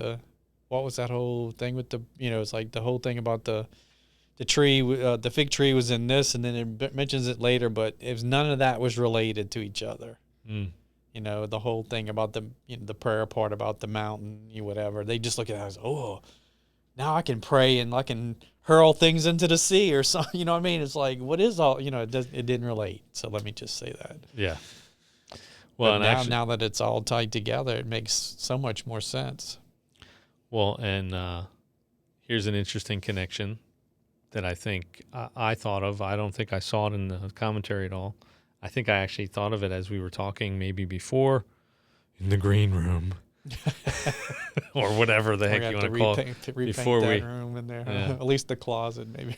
what was that whole thing with it's like the whole thing about the tree, the fig tree was in this, and then it mentions it later, but none of that was related to each other. The whole thing about the prayer part about the mountain, whatever. They just look at it as, now I can pray and I can hurl things into the sea or something. You know what I mean? It's like, what is all, it didn't relate. So let me just say that. Yeah. Well, but now that it's all tied together, it makes so much more sense. Well, and here's an interesting connection that I think I thought of. I don't think I saw it in the commentary at all. I think I actually thought of it as we were talking maybe before in the green room or whatever the heck you want to call it. Before that room in there, at least the closet maybe.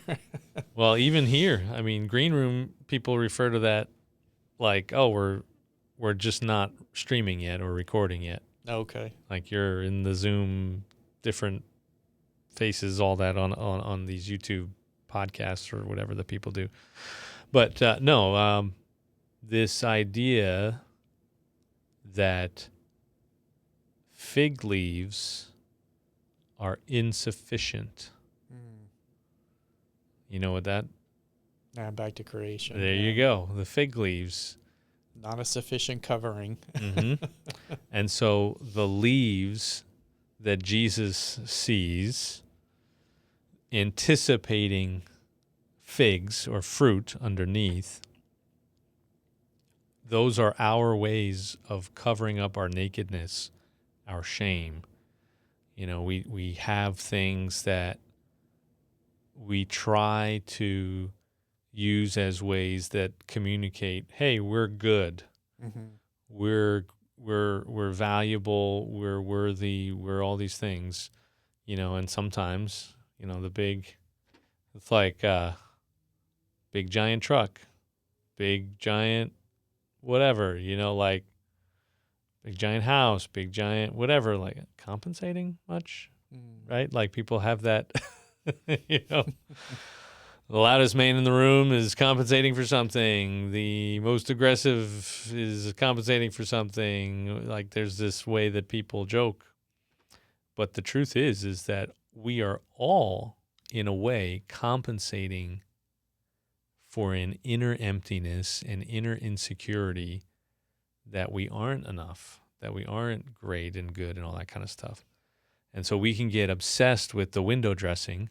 Well, even here, I mean, green room, people refer to that like, we're just not streaming yet or recording yet. Okay. Like you're in the Zoom, different faces, all that on these YouTube podcasts or whatever that people do. But no, this idea that fig leaves are insufficient. You know what that? Back to creation. There you go. The fig leaves. Not a sufficient covering. And so the leaves that Jesus sees, anticipating figs or fruit underneath, those are our ways of covering up our nakedness, our shame. We have things that we try to use as ways that communicate, hey, we're good. We're valuable, we're worthy, we're all these things. And sometimes, it's like big giant truck, big giant whatever, like big giant house, big giant whatever, like compensating much, right? Like people have that, the loudest man in the room is compensating for something. The most aggressive is compensating for something. Like there's this way that people joke. But the truth is that we are all, in a way, compensating for an inner emptiness, an inner insecurity that we aren't enough, that we aren't great and good and all that kind of stuff. And so we can get obsessed with the window dressing.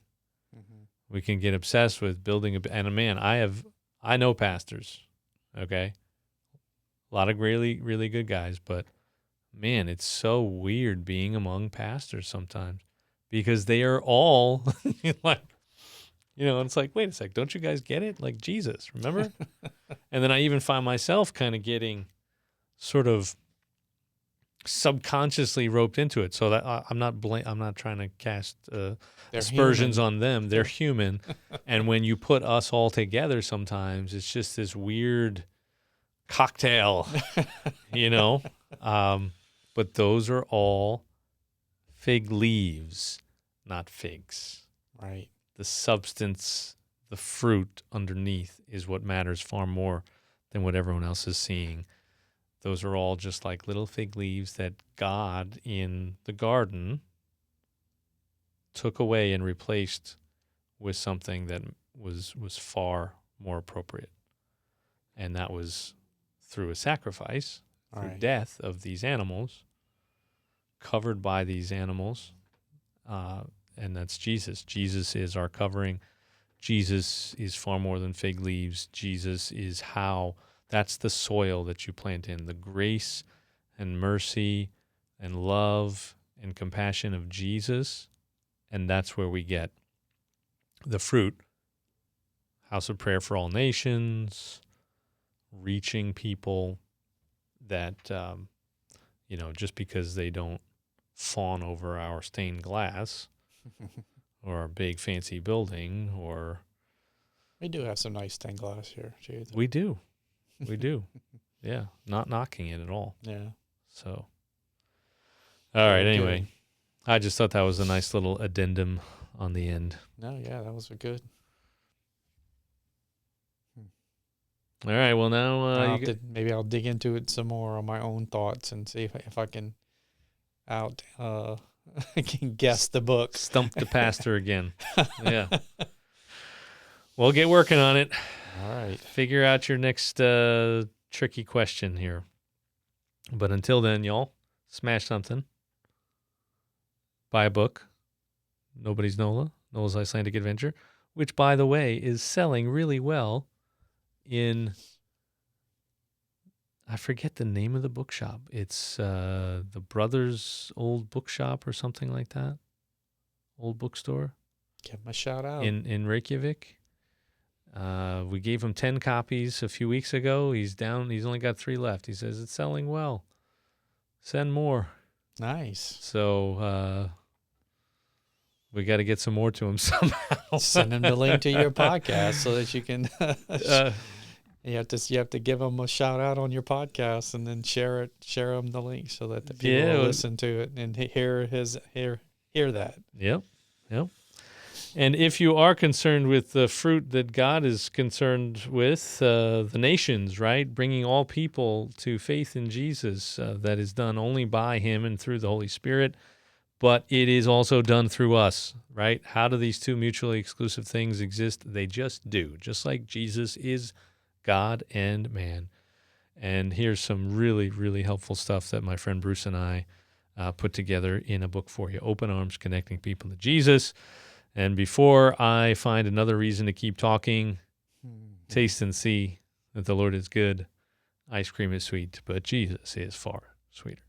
We can get obsessed with building I know pastors, okay? A lot of really, really good guys, but man, it's so weird being among pastors sometimes because they are all like, it's like, wait a sec, don't you guys get it? Like Jesus, remember? And then I even find myself kind of getting sort of subconsciously roped into it. So that I'm not trying to cast aspersions on them. They're human. And when you put us all together sometimes, it's just this weird cocktail, But those are all fig leaves, not figs. Right. The substance, the fruit underneath is what matters far more than what everyone else is seeing. Those are all just like little fig leaves that God in the garden took away and replaced with something that was far more appropriate. And that was through a sacrifice, through death of these animals, covered by these animals, and that's Jesus. Jesus is our covering. Jesus is far more than fig leaves. Jesus is that's the soil that you plant in, the grace and mercy and love and compassion of Jesus, and that's where we get the fruit. House of Prayer for All Nations, reaching people that, just because they don't fawn over our stained glass or our big fancy building, or... We do have some nice stained glass here, too. We do. Yeah, not knocking it at all. Yeah. So, all right, anyway, I just thought that was a nice little addendum on the end. No, yeah, that was good. All right, well, now... maybe I'll dig into it some more on my own thoughts and see if I can I can guess the book. Stump the pastor again. Yeah. Well, get working on it. All right. Figure out your next tricky question here. But until then, y'all, smash something. Buy a book. Nobody's Nola, Nola's Icelandic Adventure, which, by the way, is selling really well in... I forget the name of the bookshop. It's the Brothers Old Bookshop or something like that. Old bookstore. Give him a shout out. In Reykjavik. We gave him 10 copies a few weeks ago. He's down. He's only got 3 left. He says it's selling well. Send more. Nice. So we got to get some more to him somehow. Send him the link to your podcast so that you can... You have to give them a shout out on your podcast and then share them the link so that the people will listen to it and hear that. Yep. And if you are concerned with the fruit that God is concerned with, the nations, right? Bringing all people to faith in Jesus, that is done only by him and through the Holy Spirit, but it is also done through us, right? How do these two mutually exclusive things exist? They just do. Just like Jesus is God and man. And here's some really, really helpful stuff that my friend Bruce and I put together in a book for you, Open Arms, Connecting People to Jesus. And before I find another reason to keep talking, taste and see that the Lord is good. Ice cream is sweet, but Jesus is far sweeter.